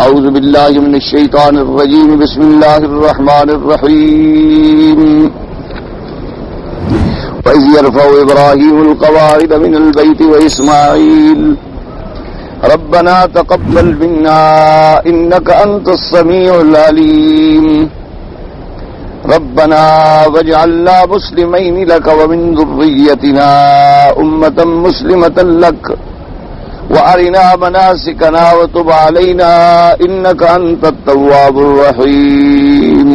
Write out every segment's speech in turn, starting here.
أعوذ بالله من الشيطان الرجيم. بسم الله الرحمن الرحيم. وإذ يرفع إبراهيم القواعد من البيت وإسماعيل ربنا تقبل منا إنك أنت السميع العليم ربنا واجعلنا مسلمين لك ومن ذريتنا أمة مسلمة لك وأرنا مناسكنا وتب علينا إنك أنت التواب الرحيم.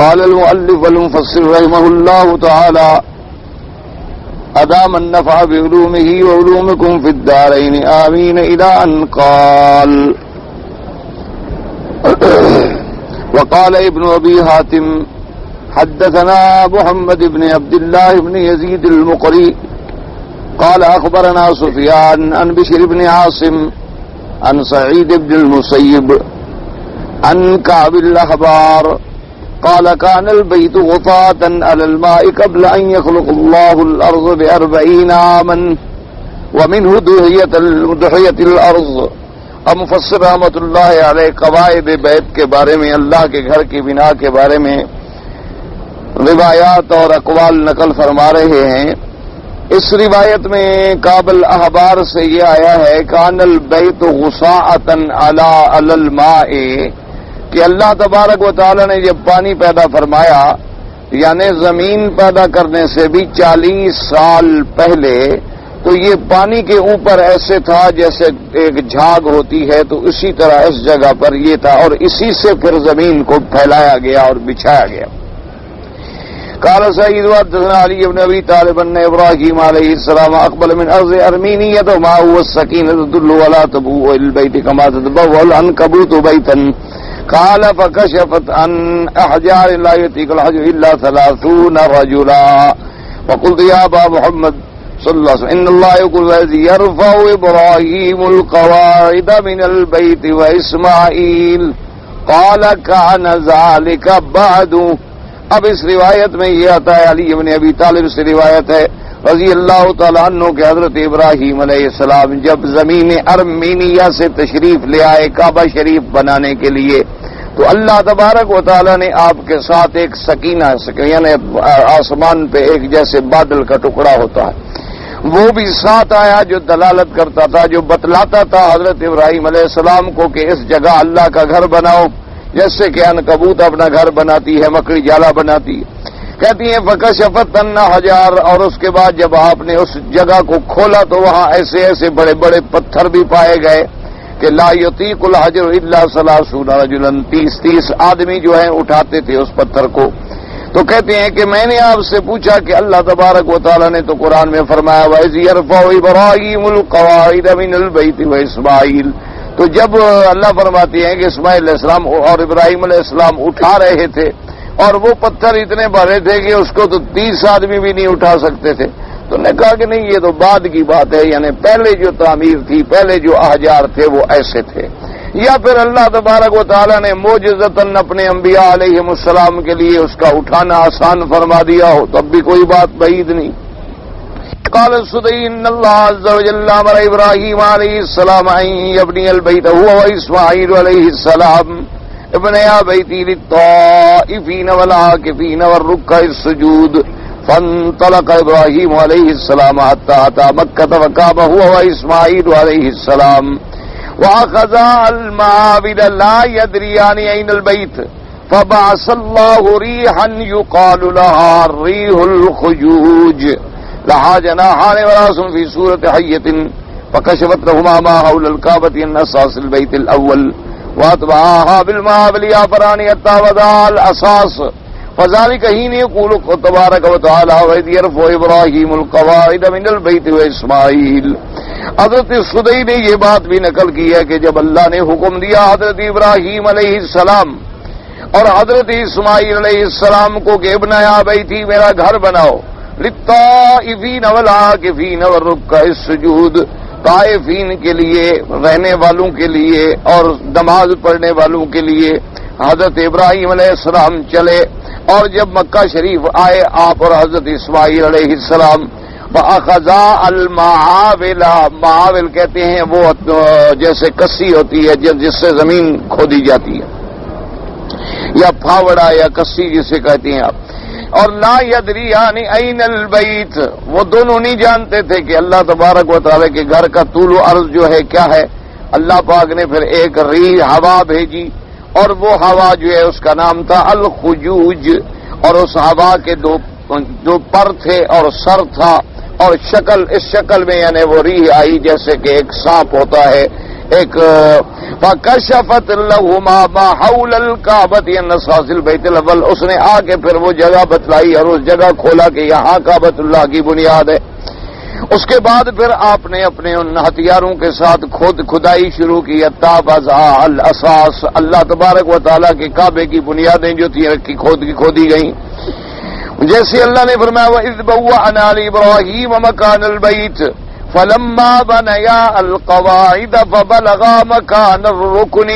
قال المؤلف والمفسر رحمه الله تعالى أدام النفع بعلومه وعلومكم في الدارين آمين إلى أن قال وقال ابن أبي حاتم حدثنا محمد بن عبد الله بن يزيد المقري قال أخبرنا سفيان عن بشر بن عاصم عن سعيد بن المسيب عن كعب الأحبار قال كان البيت غطاة على الماء قبل أن يخلق الله الأرض ب40 عاما ومنه دحية الأرض. اب مفسر رحمۃ اللہ علیہ قواعد بیت کے بارے میں، اللہ کے گھر کی بنا کے بارے میں روایات اور اقوال نقل فرما رہے ہیں. اس روایت میں کعب الاحبار سے یہ آیا ہے کان البیت غصاءۃ علی الماء، کہ اللہ تبارک و تعالی نے جب پانی پیدا فرمایا، یعنی زمین پیدا کرنے سے بھی 40 سال پہلے، تو یہ پانی کے اوپر ایسے تھا جیسے ایک جھاگ ہوتی ہے، تو اسی طرح اس جگہ پر یہ تھا، اور اسی سے پھر زمین کو پھیلایا گیا اور بچھایا گیا. قال سعيد وحدثنا علي بن ابي طالب ان ابراهيم عليه السلام اقبل من ارض ارمينيه وما هو السكينه تدل ولا تبوء البيت كما تتبوء العنكبوت بيتا. قال فكشفت عن احجار لا يطيق الحجر الا 30 رجلا. وقلت يا ابا محمد صلى الله عليه وسلم ان الله يقول إذ يرفع ابراهيم القواعد من البيت واسماعيل قال كان ذلك بعد. اب اس روایت میں یہ آتا ہے، علی بن ابی طالب سے روایت ہے رضی اللہ تعالیٰ عنہ کہ حضرت ابراہیم علیہ السلام جب زمین ارمینیہ سے تشریف لے آئے کعبہ شریف بنانے کے لیے، تو اللہ تبارک و تعالیٰ نے آپ کے ساتھ ایک سکینہ، یعنی آسمان پہ ایک جیسے بادل کا ٹکڑا ہوتا ہے، وہ بھی ساتھ آیا جو دلالت کرتا تھا، جو بتلاتا تھا حضرت ابراہیم علیہ السلام کو کہ اس جگہ اللہ کا گھر بناؤ، جیسے کہ عنکبوت اپنا گھر بناتی ہے، مکڑی جالا بناتی ہے. کہتی ہیں فکشفت عن احجار، اور اس کے بعد جب آپ نے اس جگہ کو کھولا تو وہاں ایسے ایسے بڑے بڑے پتھر بھی پائے گئے کہ لا یطیق الحجر الا 30 رجلا، 30 آدمی جو ہیں اٹھاتے تھے اس پتھر کو. تو کہتے ہیں کہ میں نے آپ سے پوچھا کہ اللہ تبارک و تعالیٰ نے تو قرآن میں فرمایا وَإِذْ يَرْفَعُ إِبْرَاهِيمُ الْقَوَاعِدَ مِنَ الْبَيْتِ وَإِسْمَاعِيلُ، تو جب اللہ فرماتے ہیں کہ اسماعیل علیہ السلام اور ابراہیم علیہ السلام اٹھا رہے تھے، اور وہ پتھر اتنے بڑے تھے کہ اس کو تو 30 آدمی بھی نہیں اٹھا سکتے تھے، تو نے کہا کہ نہیں، یہ تو بعد کی بات ہے، یعنی پہلے جو تعمیر تھی، پہلے جو احجار تھے وہ ایسے تھے، یا پھر اللہ تبارک و تعالیٰ نے معجزتاً اپنے انبیاء علیہم السلام کے لیے اس کا اٹھانا آسان فرما دیا ہو، تب بھی کوئی بات بعید نہیں. قال السدي ان الله عز وجل امر ابراهيم عليه السلام ان يبني البيت هو واسماعيل عليه السلام ابنيا بيتي للطائفين والعاكفين والركع السجود. فانطلق ابراهيم عليه السلام حتى اتى مكة وقام هو واسماعيل عليه السلام واخذا المعابد لا يدريان اين البيت فبعث الله ريحا يقال لها ريح الخجوج لها جناحان وراس في سورة حية فكشفت لهما ما حول الكعبة عن أساس البيت الأول وأتبعها بالماء باليافران حتى وضع الأساس فذلك حين يقول تبارك وتعالى وإذ يرفع إبراهيم القواعد من البيت وإسماعيل. حضرت سدی نے یہ بات بھی نقل کی ہے کہ جب اللہ نے حکم دیا حضرت ابراہیم علیہ السلام اور حضرت اسماعیل علیہ السلام کو کہ ابنیا بیتی میرا گھر بناؤ، للطائفین والعاکفین والرکع السجود، طائفین کے لیے، رہنے والوں کے لیے اور نماز پڑھنے والوں کے لیے حضرت ابراہیم علیہ السلام چلے، اور جب مکہ شریف آئے آپ اور حضرت اسماعیل علیہ السلام فَأَخَذَا الْمَعَاوِلَ، معاول کہتے ہیں وہ جیسے کسی ہوتی ہے جس سے زمین کھودی جاتی ہے، یا پھاوڑا یا کسی جسے کہتے ہیں آپ. اور لا یدریان این البیت، وہ دونوں نہیں جانتے تھے کہ اللہ تبارک و تعالی کے گھر کا طول و عرض جو ہے کیا ہے. اللہ پاک نے پھر ایک ریح ہوا بھیجی، اور وہ ہوا جو ہے اس کا نام تھا الخجوج، اور اس ہوا کے دو پر تھے اور سر تھا، اور شکل اس شکل میں یعنی وہ ریح آئی جیسے کہ ایک سانپ ہوتا ہے. ایک فَكَشَفَتْ لَهُمَا مَا حَوْلَ الْكَعْبَةِ النَّصَاصِ الْبَيْتِ الْأَوَّلِ، اس نے آ کے پھر وہ جگہ بتلائی اور اس جگہ کھولا کہ یہاں کعبۃ اللہ کی بنیاد ہے. اس کے بعد پھر آپ نے اپنے ان ہتھیاروں کے ساتھ کھدائی شروع کی. تابزا الاساس، اللہ تبارک و تعالیٰ کے کعبے کی بنیادیں جو تھیں کھودی گئیں. جیسے اللہ نے فرمایا وَإِذْ بَوَّأْنَا لِإِبْرَاهِيمَ مَكَانَ الْبَيْتِ فَلَمَّا بَنَيَا الْقَوَاعِدَ فَبَلَغَا مَكَانَ الرُّكْنِ.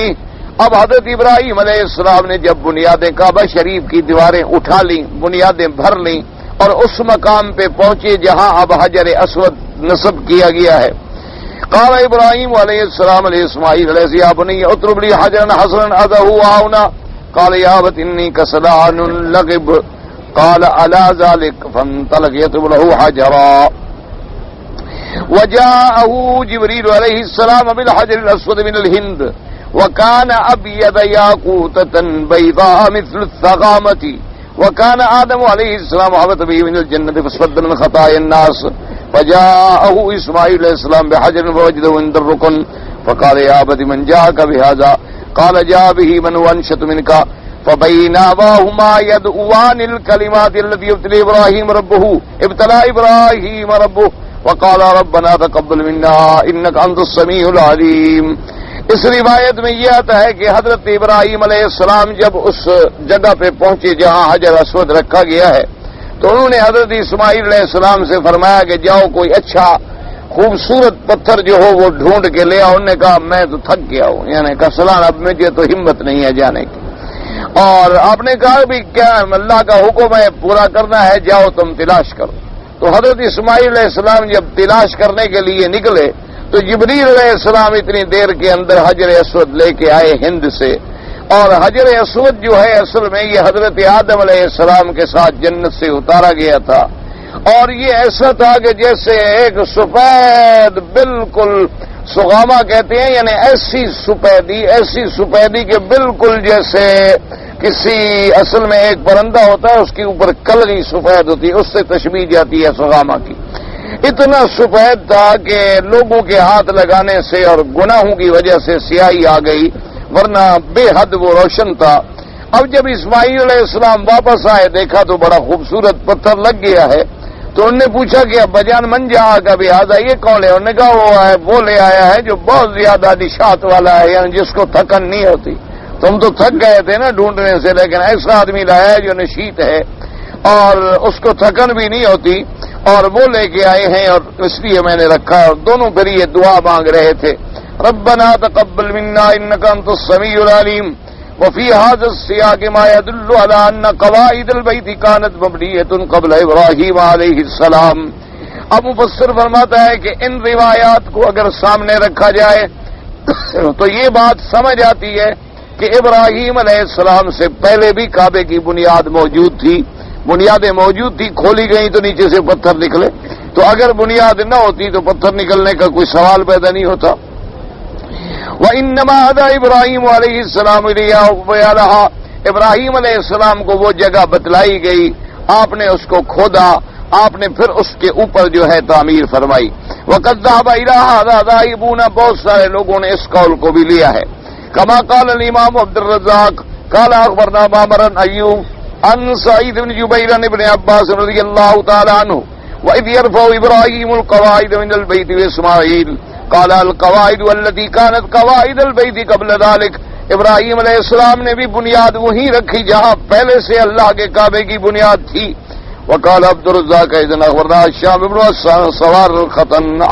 اب حضرت ابراہیم علیہ السلام نے جب بنیادیں کعبہ شریف کی دیواریں اٹھا لیں، بنیادیں بھر لیں، اور اس مقام پہ پہنچے جہاں اب حجر اسود نصب کیا گیا ہے. قال ابراہیم علیہ السلام علیہ اسماعیل علیہ یا بنی اطلب لی حجرا حسنا اذه آونا قال یا ابت انی کسلان لغب قال الا ذلك فانطلق يطلب له حجرا. وجاءه جبريل عليه السلام بالحجر الاسود من الهند وكان ابيض ياقوتة بيضاء مثل الثغامة وكان آدم عليه السلام هبط به من الجنة فاسود من خطايا الناس. فجاءه إسماعيل عليه السلام بحجر فوجده عند الركن فقال يا أبت من جاءك بهذا قال جاء به من هو أنشط منك فبينما هما يدعوان الكلمات التي ابتلى إبراهيم ربه وقال ربنا تقبل منا إنك أنت السميع العليم. اس روایت میں یہ آتا ہے کہ حضرت ابراہیم علیہ السلام جب اس جگہ پہ پہنچے جہاں حجر اسود رکھا گیا ہے تو انہوں نے حضرت اسماعیل علیہ السلام سے فرمایا کہ جاؤ کوئی اچھا خوبصورت پتھر جو ہو وہ ڈھونڈ کے لے آؤ. انہوں نے کہا میں تو تھک گیا ہوں، یعنی کسلان اب مجھے تو ہمت نہیں ہے جانے کی. اور آپ نے کہا بھی کیا اللہ کا حکم ہے پورا کرنا ہے، جاؤ تم تلاش کرو. تو حضرت اسماعیل علیہ السلام جب تلاش کرنے کے لیے نکلے تو جبریل علیہ السلام اتنی دیر کے اندر حجر اسود لے کے آئے ہند سے. اور حجر اسود جو ہے اصل میں یہ حضرت آدم علیہ السلام کے ساتھ جنت سے اتارا گیا تھا، اور یہ ایسا تھا کہ جیسے ایک سفید بالکل سغامہ کہتے ہیں، یعنی ایسی سفیدی کہ بالکل جیسے کسی اصل میں ایک پرندہ ہوتا ہے اس کے اوپر کلگی سفید ہوتی ہے، اس سے تشبیہ جاتی ہے سغامہ کی. اتنا سفید تھا کہ لوگوں کے ہاتھ لگانے سے اور گناہوں کی وجہ سے سیاہی آ گئی، ورنہ بے حد وہ روشن تھا. اب جب اسماعیل علیہ السلام واپس آئے دیکھا تو بڑا خوبصورت پتھر لگ گیا ہے. تو انہوں نے پوچھا کہ ابا جان من جا کا بھی آدھا یہ کون ہے؟ انہوں نے کہا وہ لے آیا ہے جو بہت زیادہ نشاط والا ہے، یعنی جس کو تھکن نہیں ہوتی. تم تو تھک گئے تھے نا ڈھونڈنے سے، لیکن ایسا آدمی لایا ہے جو نشیط ہے اور اس کو تھکن بھی نہیں ہوتی، اور وہ لے کے آئے ہیں اور اس لیے میں نے رکھا. اور دونوں پھر یہ دعا مانگ رہے تھے ربنا تقبل منا انك انت السميع العليم. وفي هذا السياق ما يدل على ان قواعد البيت كانت مبنية قبل ابراهيم عليه السلام. اب مفسر فرماتا ہے کہ ان روایات کو اگر سامنے رکھا جائے تو یہ بات سمجھ آتی ہے کہ ابراہیم علیہ السلام سے پہلے بھی کعبے کی بنیاد موجود تھی، بنیادیں موجود تھی، کھولی گئی تو نیچے سے پتھر نکلے. تو اگر بنیاد نہ ہوتی تو پتھر نکلنے کا کوئی سوال پیدا نہیں ہوتا. وَإِنَّمَا هَدَى إِبْرَاهِيمُ عَلَيْهِ السَّلَامُ إِلَيْهَا، ابراہیم علیہ السلام کو وہ جگہ بتلائی گئی، آپ نے اس کو کھودا، آپ نے پھر اس کے اوپر جو ہے تعمیر فرمائی. وَقَدْ ذَهَبَ إِلَى هَذَا ذَاهِبُونَ، بہت سارے لوگوں نے اس قول کو بھی لیا ہے. كما قال الإمام عبد الرزاق قال أخبرنا معمر بن أيوب عن سعيد بن جبير بن عباس رضي الله تعالى عنه وإذ يرفع إبراهيم القواعد من البيت وإسماعيل قال القواعد والتي كانت قواعد البيت قبل ذلك. ابراہیم علیہ السلام نے بھی بنیاد وہیں رکھی جہاں پہلے سے اللہ کے کعبے کی بنیاد تھی. وقال عبد الرزاق إذن أخبرنا الشام بن سوار الخطن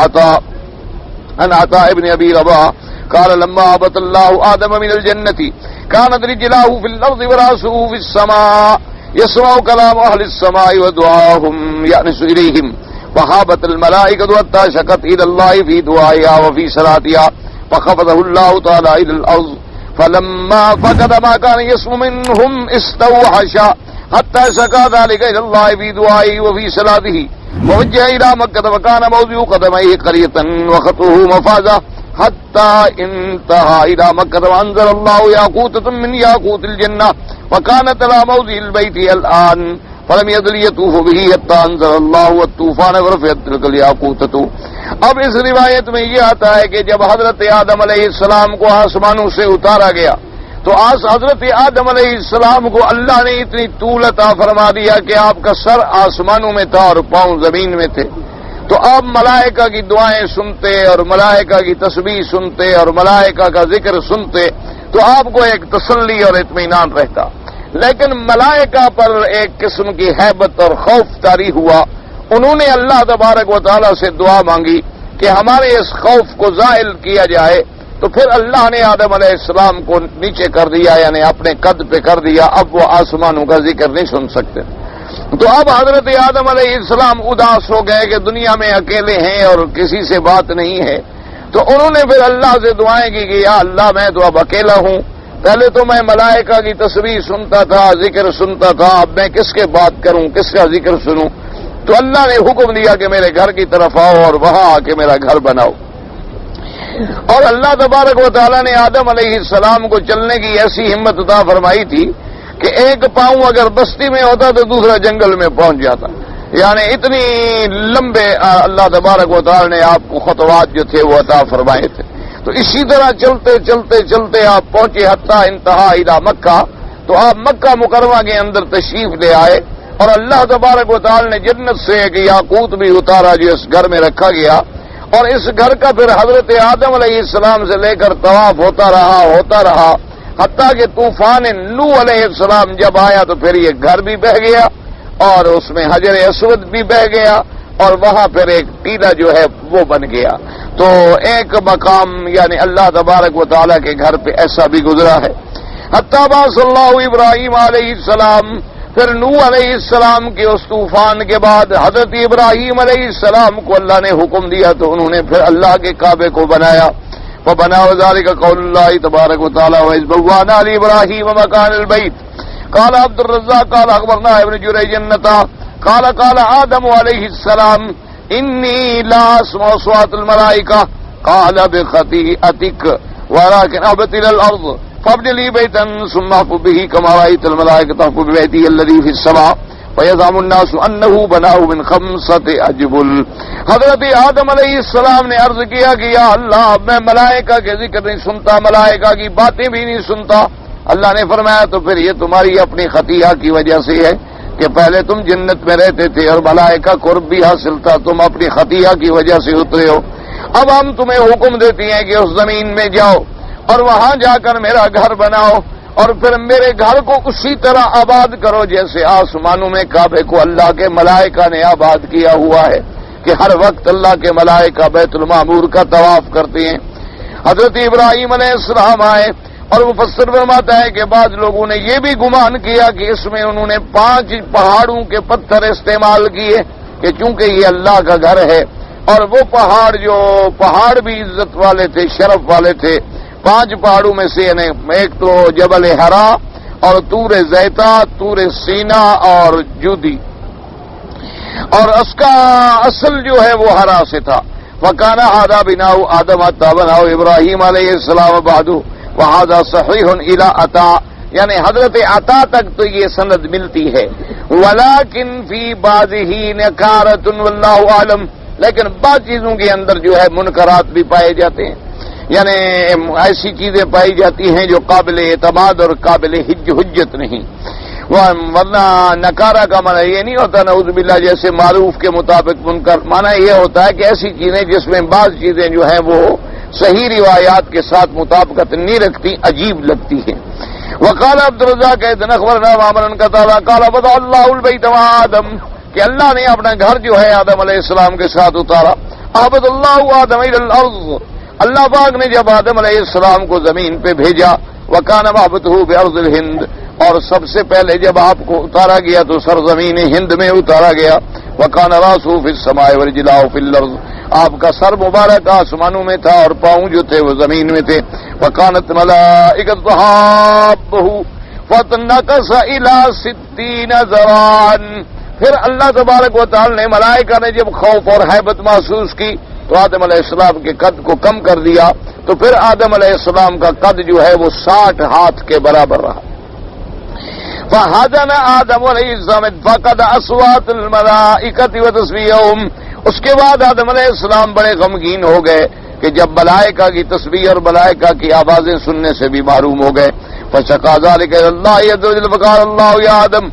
عن عطاء ابن أبي رباح قال لما هبط الله آدم من الجنة كانت رجلاه في الأرض ورأسه في السماء يسمع كلام أهل السماء ودعاهم يأنس إليهم فہابت الملائکۃ حتی شکت الی اللہ فی دعائها وفی صلاتها فخفضه اللہ تعالی الی الارض فلما فقد ما كان يسمع منهم استوحش حتى شكا ذلك الى الله في دعائه وفي صلاته ووجه الى مكة وكان موضع قدميه قرية وخطه مفازة حتى انتهى الى مكة وانزل الله ياقوتة من ياقوت الجنة وكانت على موضع البيت الآن فلم يزل يطوف به حتى انزل الله والطوفان ورفعت تلك الياقوتة. اب اس روایت میں یہ آتا ہے کہ جب حضرت آدم علیہ السلام کو آسمانوں سے اتارا گیا تو حضرت آدم علیہ السلام کو اللہ نے اتنی طول عطا فرما دیا کہ آپ کا سر آسمانوں میں تھا اور پاؤں زمین میں تھے. تو آپ ملائکہ کی دعائیں سنتے اور ملائکہ کی تسبیح سنتے اور ملائکہ کا ذکر سنتے تو آپ کو ایک تسلی اور اطمینان رہتا. لیکن ملائکہ پر ایک قسم کی ہیبت اور خوف طاری ہوا. انہوں نے اللہ تبارک و تعالیٰ سے دعا مانگی کہ ہمارے اس خوف کو زائل کیا جائے. تو پھر اللہ نے آدم علیہ السلام کو نیچے کر دیا, یعنی اپنے قد پہ کر دیا. اب وہ آسمانوں کا ذکر نہیں سن سکتے. تو اب حضرت آدم علیہ السلام اداس ہو گئے کہ دنیا میں اکیلے ہیں اور کسی سے بات نہیں ہے. تو انہوں نے پھر اللہ سے دعائیں کی کہ یا اللہ میں تو اب اکیلا ہوں. پہلے تو میں ملائکہ کی تسبیح سنتا تھا, ذکر سنتا تھا, اب میں کس کے بات کروں, کس کا ذکر سنوں. تو اللہ نے حکم دیا کہ میرے گھر کی طرف آؤ اور وہاں آ کے میرا گھر بناؤ. اور اللہ تبارک و تعالیٰ نے آدم علیہ السلام کو چلنے کی ایسی ہمت عطا فرمائی تھی کہ ایک پاؤں اگر بستی میں ہوتا تو دوسرا جنگل میں پہنچ جاتا. یعنی اتنی لمبے اللہ تبارک و تعالیٰ نے آپ کو خطوات جو تھے وہ عطا فرمائے تھے. تو اسی طرح چلتے چلتے چلتے آپ پہنچے حتی انتہا الی مکہ. تو آپ مکہ مکرمہ کے اندر تشریف لے آئے اور اللہ تبارک و تعالیٰ نے جنت سے ایک یاقوت بھی اتارا جو اس گھر میں رکھا گیا. اور اس گھر کا پھر حضرت آدم علیہ السلام سے لے کر طواف ہوتا رہا حتیٰ کہ طوفان نوح علیہ السلام جب آیا تو پھر یہ گھر بھی بہہ گیا اور اس میں حجر اسود بھی بہہ گیا اور وہاں پھر ایک ٹیلا جو ہے وہ بن گیا. تو ایک مقام یعنی اللہ تبارک و تعالیٰ کے گھر پہ ایسا بھی گزرا ہے. حتیٰ بعث اللہ ابراہیم علیہ السلام. پھر نوح علیہ السلام کے اس طوفان کے بعد حضرت ابراہیم علیہ السلام کو اللہ نے حکم دیا تو انہوں نے پھر اللہ کے کعبے کو بنایا. وبنا ذلك قول الله تبارك وتعالى وإذ بوأنا لإبراهيم مكان البيت قال عبد الرزاق قال أخبرنا ابن جريج قال آدم عليه السلام إني لا أسمع أصوات الملائكة قال بخطيئتك ولكن أهبط إلى الأرض فابن لي بيتا ثم احفظ به كما رأيت الملائكة تحفظ ببيتي الذي في السماء ويزعم الناس أنه بناه من 5 أجبل. حضرت آدم علیہ السلام نے عرض کیا کہ یا اللہ میں ملائکہ کے ذکر نہیں سنتا, ملائکہ کی باتیں بھی نہیں سنتا. اللہ نے فرمایا تو پھر یہ تمہاری اپنی خطیہ کی وجہ سے ہے کہ پہلے تم جنت میں رہتے تھے اور ملائکہ قرب بھی حاصل تھا, تم اپنی خطیہ کی وجہ سے اترے ہو. اب ہم تمہیں حکم دیتی ہیں کہ اس زمین میں جاؤ اور وہاں جا کر میرا گھر بناؤ اور پھر میرے گھر کو اسی طرح آباد کرو جیسے آسمانوں میں کعبے کو اللہ کے ملائکہ نے آباد کیا ہوا ہے کہ ہر وقت اللہ کے ملائکہ بیت المعمور کا طواف کرتے ہیں. حضرت ابراہیم علیہ السلام آئے اور مفسر فرماتا ہے کہ بعض لوگوں نے یہ بھی گمان کیا کہ اس میں انہوں نے 5 پہاڑوں کے پتھر استعمال کیے کہ چونکہ یہ اللہ کا گھر ہے اور وہ پہاڑ بھی عزت والے تھے, شرف والے تھے. 5 پہاڑوں میں سے یعنی ایک تو جبل ہرا اور طور زیتا, طور سینا اور جودی, اور اس کا اصل جو ہے وہ ہرا سے تھا. وکانا ہادا بناؤ آدم عطا بناؤ ابراہیم علیہ السلام بعد وہذا صحیح الی عطا, یعنی حضرت عطا تک تو یہ سند ملتی ہے. ولکن فی بعضہ نکارۃ واللہ اعلم, لیکن بعض چیزوں کے اندر جو ہے منکرات بھی پائے جاتے ہیں, یعنی ایسی چیزیں پائی جاتی ہیں جو قابل اعتماد اور قابل حجت نہیں. ورنہ نکارہ کا معنی یہ نہیں ہوتا نعوذ باللہ جیسے معروف کے مطابق منکر, معنی یہ ہوتا ہے کہ ایسی چیزیں جس میں بعض چیزیں جو ہیں وہ صحیح روایات کے ساتھ مطابقت نہیں رکھتی, عجیب لگتی ہیں. وقال عبد الرزاق اخبرنا معمر قال قال وضع الله البيت وآدم, کہ اللہ نے اپنا گھر جو ہے آدم علیہ السلام کے ساتھ اتارا. اهبط الله آدم الى الارض, اللہ پاک نے جب آدم علیہ السلام کو زمین پہ بھیجا. وکان مهبطه بارض الهند, اور سب سے پہلے جب آپ کو اتارا گیا تو سرزمین ہند میں اتارا گیا. وکان راسو فی السماء ورجلاه فی الارض، آپ کا سر مبارک آسمانوں میں تھا اور پاؤں جو تھے وہ زمین میں تھے. وکانت ملائکۃ تحابہ فتنکس الی 60 ذراعا، پھر اللہ تبارک و تعالی نے ملائکہ نے جب خوف اور ہیبت محسوس کی تو آدم علیہ السلام کے قد کو کم کر دیا، تو پھر آدم علیہ السلام کا قد جو ہے وہ 60 ہاتھ کے برابر رہا. فحزن آدم علیہ السلام فقد اصوات الملائکۃ وتسبیحهم، اس کے بعد آدم علیہ السلام بڑے غمگین ہو گئے کہ جب ملائکہ کی تسبیح اور ملائکہ کی آوازیں سننے سے بھی محروم ہو گئے. فشکا ذلک الی اللہ عز وجل فقال اللہ یا آدم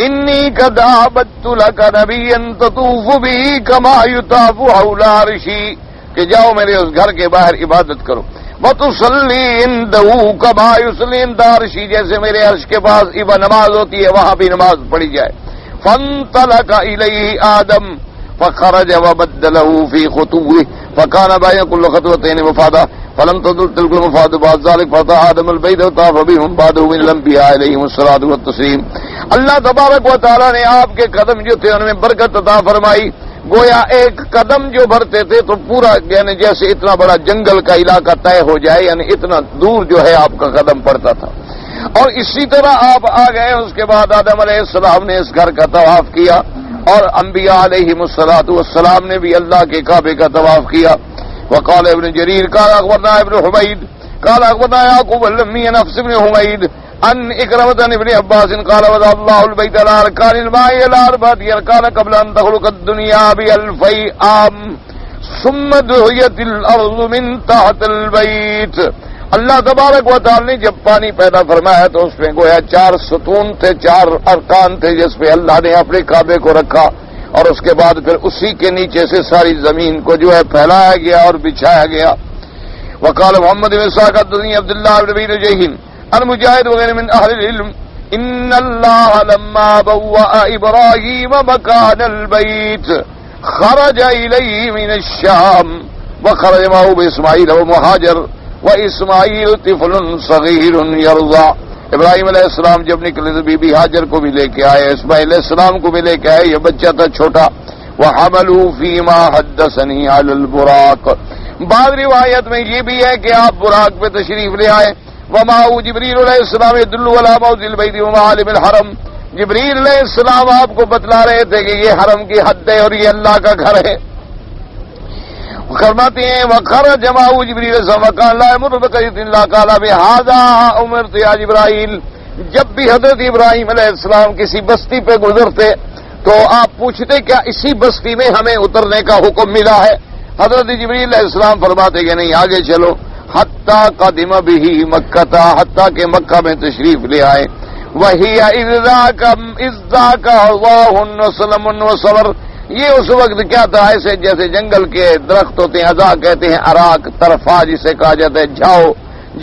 انی قد عبدت لک نبیا تطوف به کما یطاف حول عرشی، کہ جاؤ میرے اس گھر کے باہر عبادت کرو. وتصلی عنده کما یصلی عند عرشی، جیسے میرے عرش کے پاس نماز ہوتی ہے وہاں بھی نماز پڑھی جائے. فانطلق الیہ آدم فخرج وبدله في خطوه فكان بين كل خطوتين مفادا فلم تدل تلك المفاد بعد ذلك فطاع آدم البيت وطاف بهم بعده من الانبياء عليهم الصلاة والتسليم. اللہ تبارک و تعالی نے آپ کے قدم جو تھے ان میں برکت عطا فرمائی. گویا ایک قدم جو بھرتے تھے تو پورا یعنی جیسے اتنا بڑا جنگل کا علاقہ طے ہو جائے، یعنی اتنا دور جو ہے آپ کا قدم پڑتا تھا. اور اسی طرح آپ آ گئے. اس کے بعد آدم علیہ السلام نے اس گھر کا طواف کیا اور انبیاء علیہم الصلاۃ والسلام نے بھی اللہ کے کعبے کا طواف کیا. وقال ابن جریر قال اخبرنا ابن حمید قال اخبرنا یعقوب اللمی نفس ابن حمید ان اکرمۃ ابن عباس قال وضع اللہ البیت علی ارکان الماء علی 4 ارکان قبل ان تخلق الدنیا ب1000 عام ثم دعیت الارض من تحت البیت. اللہ تبارک و تعالی نے جب پانی پیدا فرمایا تو اس میں گویا 4 ستون تھے، 4 ارکان تھے جس پہ اللہ نے اپنے کعبے کو رکھا، اور اس کے بعد پھر اسی کے نیچے سے ساری زمین کو جو ہے پھیلایا گیا اور بچھایا گیا. وقال محمد بن اسحاق حدثني عبد الله بن ابي نجيح عن مجاهد وغيره من اهل العلم ان الله لما بوأ ابراهيم مكان البيت خرج اليه من الشام وخرج معه باسماعيل ومهاجر واسماعیل طفل صغیر یرضع. ابراہیم علیہ السلام جب نکلے تو بی بی ہاجر کو بھی لے کے آئے، اسماعیل علیہ السلام کو بھی لے کے آئے، یہ بچہ تھا چھوٹا. وحملوا فیما حدثنی علی البراق، بعض روایت میں یہ بھی ہے کہ آپ براق پہ تشریف لے آئے. ومعه جبریل علیہ السلام يدل على موضع البیت ومعالم الحرم، جبریل علیہ السلام آپ کو بتلا رہے تھے کہ یہ حرم کی حد ہے اور یہ اللہ کا گھر ہے. فرماتے ہیں وخرج معه جبریل وكان لا يمر بقرية الا قال بهذا امرت يا جبرائیل. جب بھی حضرت ابراہیم علیہ السلام کسی بستی پہ گزرتے تو آپ پوچھتے کیا اسی بستی میں ہمیں اترنے کا حکم ملا ہے؟ حضرت جبریل علیہ السلام فرماتے کہ نہیں، آگے چلو. حتی قدم به مکہ، حتی کہ مکہ میں تشریف لے آئے. وہی اذ ذاک اللہ وسلم وصبر، یہ اس وقت کیا تھا؟ ایسے جیسے جنگل کے درخت ہوتے ہیں، ازا کہتے ہیں، اراک طرفا جسے کہا جاتا ہے،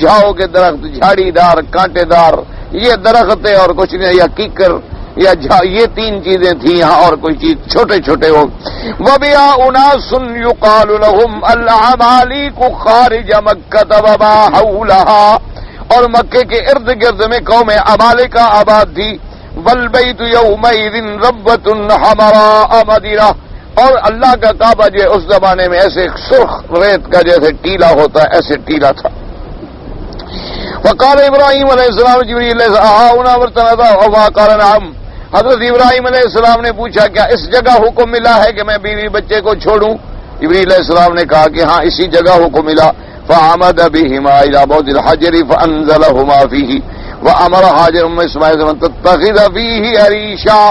جھاؤ کے درخت، جھاڑی دار کانٹے دار یہ درخت ہے، اور کچھ نہیں، یا کیکر یا یہ 3 چیزیں تھیں یہاں، اور کوئی چیز چھوٹے چھوٹے ہو. وَبِهَا أُنَاسٌ يُقَالُ لَهُمْ الْعَمَالِقُ خَارِجَ مَكَّةَ وَمَا حَوْلَهَا، اور مکے کے ارد گرد میں قوم عمالقہ آباد تھی. وَالْبَيْتُ يَوْمَئِذٍ رَبَّةٌ حَمَرَاءَ مَدِرَةٌ، اور اللہ کا کعبہ جو اس زمانے میں ایسے سرخ ریت کا جیسے ٹیلا ہوتا ہے ایسے ٹیلا تھا. وقال ابراہیم علیہ السلام جبریل علیہ السلام قال نعم، حضرت ابراہیم علیہ السلام نے پوچھا کیا اس جگہ حکم ملا ہے کہ میں بیوی بچے کو چھوڑوں؟ جبریل علیہ السلام نے کہا کہ ہاں اسی جگہ حکم ملا. فعمد بهما الى بعد الحجر فانزلهما فيه وامر حاجر ام اسماعیل ان تتخذ فيه عريشا،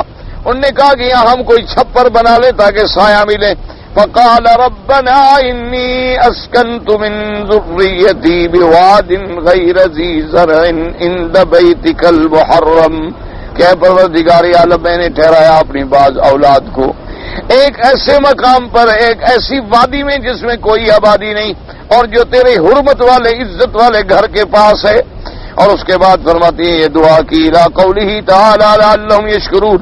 انہوں نے کہا کہ یہاں ہم کوئی چھپر بنا لیں تاکہ سایہ ملے. فقال ربنا انی اسکنت من ذریتی بواد غیر ذی زرع عند بیتک المحرم، کہ پروردگار عالم میں نے ٹھہرایا اپنی بعض اولاد کو ایک ایسے مقام پر، ایک ایسی وادی میں جس میں کوئی آبادی نہیں، اور جو تیرے حرمت والے عزت والے گھر کے پاس ہے. اور اس کے بعد فرماتی ہیں یہ دعا کی الی قولہ تعالی لعلہم یشکرون.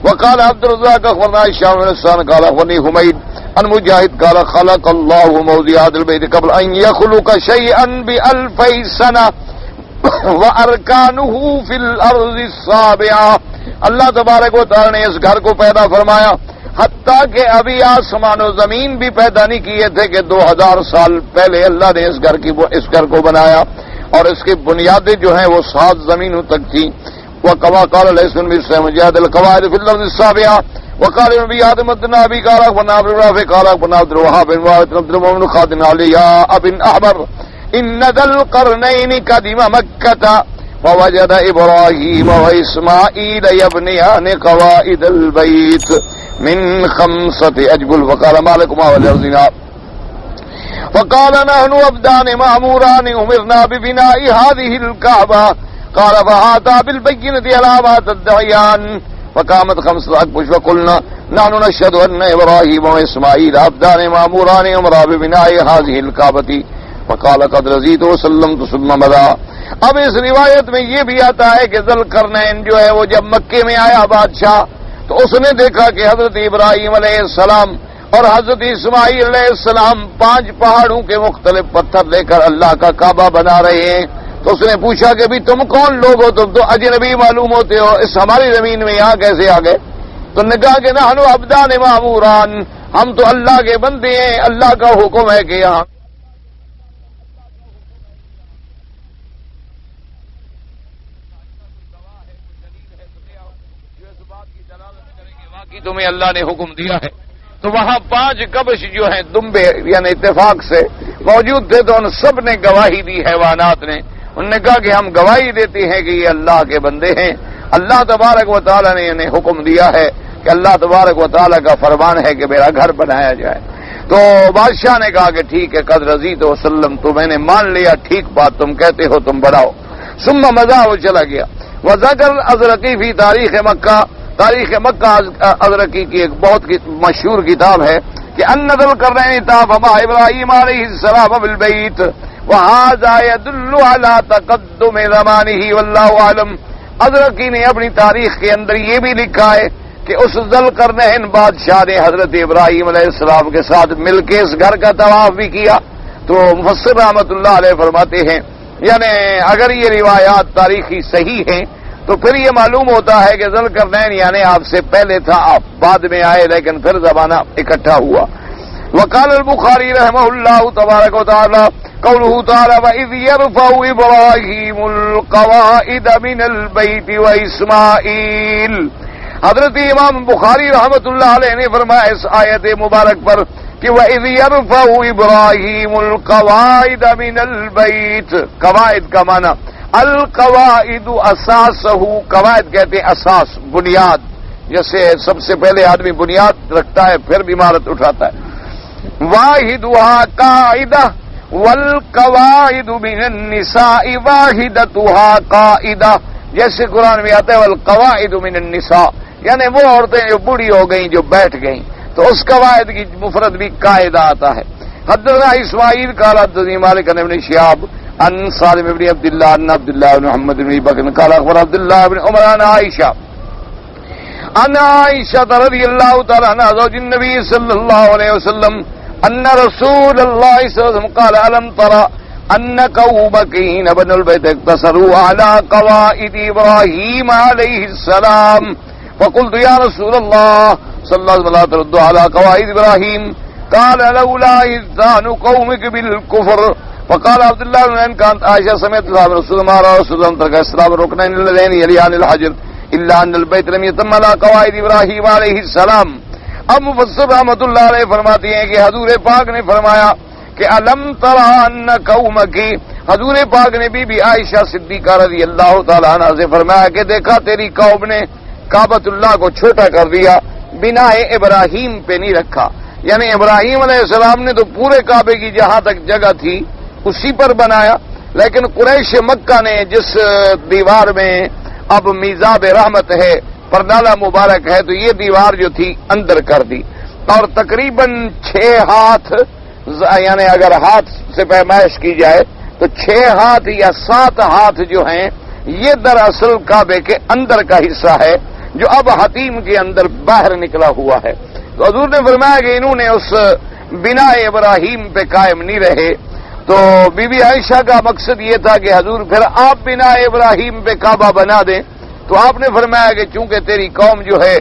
وقال عبد الرزاق اخبرنا هشام بن حسان قال اخبرني حمید عن مجاہد قال خلق الله موضع هذا البيت قبل ان يخلق شيئا ب1000 سنة وارکانه في الارض السابعة. اللہ تبارک و تعالی نے اس گھر کو پیدا فرمایا حتیٰ کہ ابھی آسمان و زمین بھی پیدا نہیں کیے تھے کہ 2000 سال پہلے اللہ نے اس گھر کو بنایا، اور اس کی بنیادیں جو ہیں وہ 7 زمینوں تک تھیں۔ وَكَمَا قَالَ لَيْسٌ بِالسَّمِ جَادَ الْقَوَاعِدُ فِي الْأَرْضِ السَّابِعَةِ وَقَالَ نَبِيُّ آدَمَ ابْنَ أَبِي قَالَ بْنَ عَبْدِ الرَّافِعِ قَالَ بْنَ عَبْدِ الْوَهَّابِ وَعَبْدِ الْمُؤْمِنِ خَادِمٍ عَلِيَّا أَبٍ أَحْمَرٍ إِنَّ ذَا الْقَرْنَيْنِ قَدِمَ مَكَّةَ وَوَجَدَ إِبْرَاهِيمَ وَإِسْمَاعِيلَ يَبْنِيَانِ قَوَائِدَ الْبَيْتِ مِنْ 5 أَجْبُلٍ وَقَالَ مَا لَكُمَا وَلِأَرْضِنَا وقال نحن عبدان مأموران أمرنا ببناء هذه الكعبة قال فهاتا بالبينة على ما تدعيان فقامت 5 أكبش وقلنا نحن نشهد أن إبراهيم وإسماعيل عبدان مأموران أمرا ببناء هذه الكعبة فقال قد رضيت وسلمت ثم مضى۔ اب اس روایت میں یہ بھی آتا ہے کہ ذوالقرنین جو ہے وہ جب مکے میں آیا بادشاہ تو اس نے دیکھا کہ حضرت ابراہیم علیہ السلام اور حضرت اسماعیل علیہ السلام 5 پہاڑوں کے مختلف پتھر لے کر اللہ کا کعبہ بنا رہے ہیں۔ تو اس نے پوچھا کہ بھی تم کون لوگ ہو؟ تم تو اجنبی معلوم ہوتے ہو، اس ہماری زمین میں یہاں کیسے آ گئے؟ تو نے کہا کہ نحن عبدان ماموران، ہم تو اللہ کے بندے ہیں، اللہ کا حکم ہے کہ یہاں تمہیں اللہ نے حکم دیا ہے۔ تو وہاں 5 کبش جو ہیں دمبے یعنی اتفاق سے موجود تھے، تو ان سب نے گواہی دی، حیوانات نے۔ انہوں نے کہا کہ ہم گواہی دیتے ہیں کہ یہ اللہ کے بندے ہیں، اللہ تبارک و تعالیٰ نے انہیں حکم دیا ہے کہ اللہ تبارک و تعالیٰ کا فرمان ہے کہ میرا گھر بنایا جائے۔ تو بادشاہ نے کہا کہ ٹھیک ہے، قد رضیت وسلم، تو میں نے مان لیا، ٹھیک بات تم کہتے ہو، تم بڑھاؤ۔ ثم مضى، وہ چلا گیا۔ وذکر ازرقی فی تاریخ مکہ، تاریخ مکہ ازرقی کی ایک بہت مشہور کتاب ہے کہ ان ذوالقرنین طاف مع ابراہیم علیہ السلام بالبیت وہذا يدل على تقدم زمانہ واللہ اعلم۔ ازرقی نے اپنی تاریخ کے اندر یہ بھی لکھا ہے کہ اس ذوالقرنین بادشاہ نے حضرت ابراہیم علیہ السلام کے ساتھ مل کے اس گھر کا طواف بھی کیا۔ تو مفسر رحمۃ اللہ علیہ فرماتے ہیں یعنی اگر یہ روایات تاریخی صحیح ہیں تو پھر یہ معلوم ہوتا ہے کہ ذوالقرنین یعنی آپ سے پہلے تھا، آپ بعد میں آئے، لیکن پھر زمانہ اکٹھا ہوا۔ وقال البخاری رحمہ اللہ تبارک و تعالی قوله تعالی وَإِذْ يَرْفَعُ إِبْرَاهِيمُ الْقَوَاعِدَ مِنَ الْبَيْتِ وَإِسْمَاعِيلُ۔ حضرت امام بخاری رحمۃ اللہ علیہ نے فرمایا اس آیت مبارک پر کہ وَإِذْ يَرْفَعُ إِبْرَاهِيمُ الْقَوَاعِدَ مِنَ الْبَيْتِ، قواعد کا معنی القواعد اساسہ، قواعد کہتے ہیں اساس، بنیاد، جیسے سب سے پہلے آدمی بنیاد رکھتا ہے پھر عمارت اٹھاتا ہے۔ واحدها قاعدہ والقواعد من النساء واحدتها قاعدہ، جیسے قرآن میں آتا ہے والقواعد من النساء، یعنی وہ عورتیں جو بوڑھی ہو گئیں، جو بیٹھ گئیں، تو اس قواعد کی مفرد بھی قاعدہ آتا ہے۔ حدثنا اسماعیل قال حدثني مالك عن ابن شهاب عن سالم بن عبد الله عن عبد الله بن محمد بن بكر قال اخبر عبد الله بن عمر عن عائشة رضي الله تعالى عنها زوج النبي صلى الله عليه وسلم ان رسول الله صلى الله عليه وسلم قال الم ترى ان قومك حين بنوا البيت اقتصروا على قواعد ابراهيم عليه السلام فقلت يا رسول الله صلى الله عليه وسلم لا ترد على قواعد ابراهيم قال لولا اذان قومك بالكفر فقال عبد الله بن ان كانت عائشة سمعت صاحب رسول الله رسول الله ترك اسلام ركنين اللذين يليان الحجر الا ان البيت لم يتم على قواعد ابراهيم عليه السلام۔ اب مفسر رحمۃ اللہ علیہ فرماتے ہیں کہ حضور پاک نے فرمایا کہ الم ترى ان قومك، حضور پاک نے بی بی عائشہ صدیقہ رضی اللہ تعالی عنہا سے فرمایا کہ دیکھا تیری قوم نے کعبۃ اللہ کو چھوٹا کر دیا، بنا ابراہیم پہ نہیں رکھا، یعنی ابراہیم علیہ السلام نے تو پورے کعبے کی جہاں تک جگہ تھی اسی پر بنایا، لیکن قریش مکہ نے جس دیوار میں اب میزاب رحمت ہے، پردالہ مبارک ہے، تو یہ دیوار جو تھی اندر کر دی، اور تقریباً 6 ہاتھ، یعنی اگر ہاتھ سے پیمائش کی جائے تو 6 ہاتھ یا 7 ہاتھ جو ہیں یہ دراصل کعبے کے اندر کا حصہ ہے جو اب حتیم کے اندر باہر نکلا ہوا ہے۔ تو حضور نے فرمایا کہ انہوں نے اس بنا ابراہیم پہ قائم نہیں رہے، تو بی بی عائشہ کا مقصد یہ تھا کہ حضور پھر آپ بنا ابراہیم پہ کعبہ بنا دیں، تو آپ نے فرمایا کہ چونکہ تیری قوم جو ہے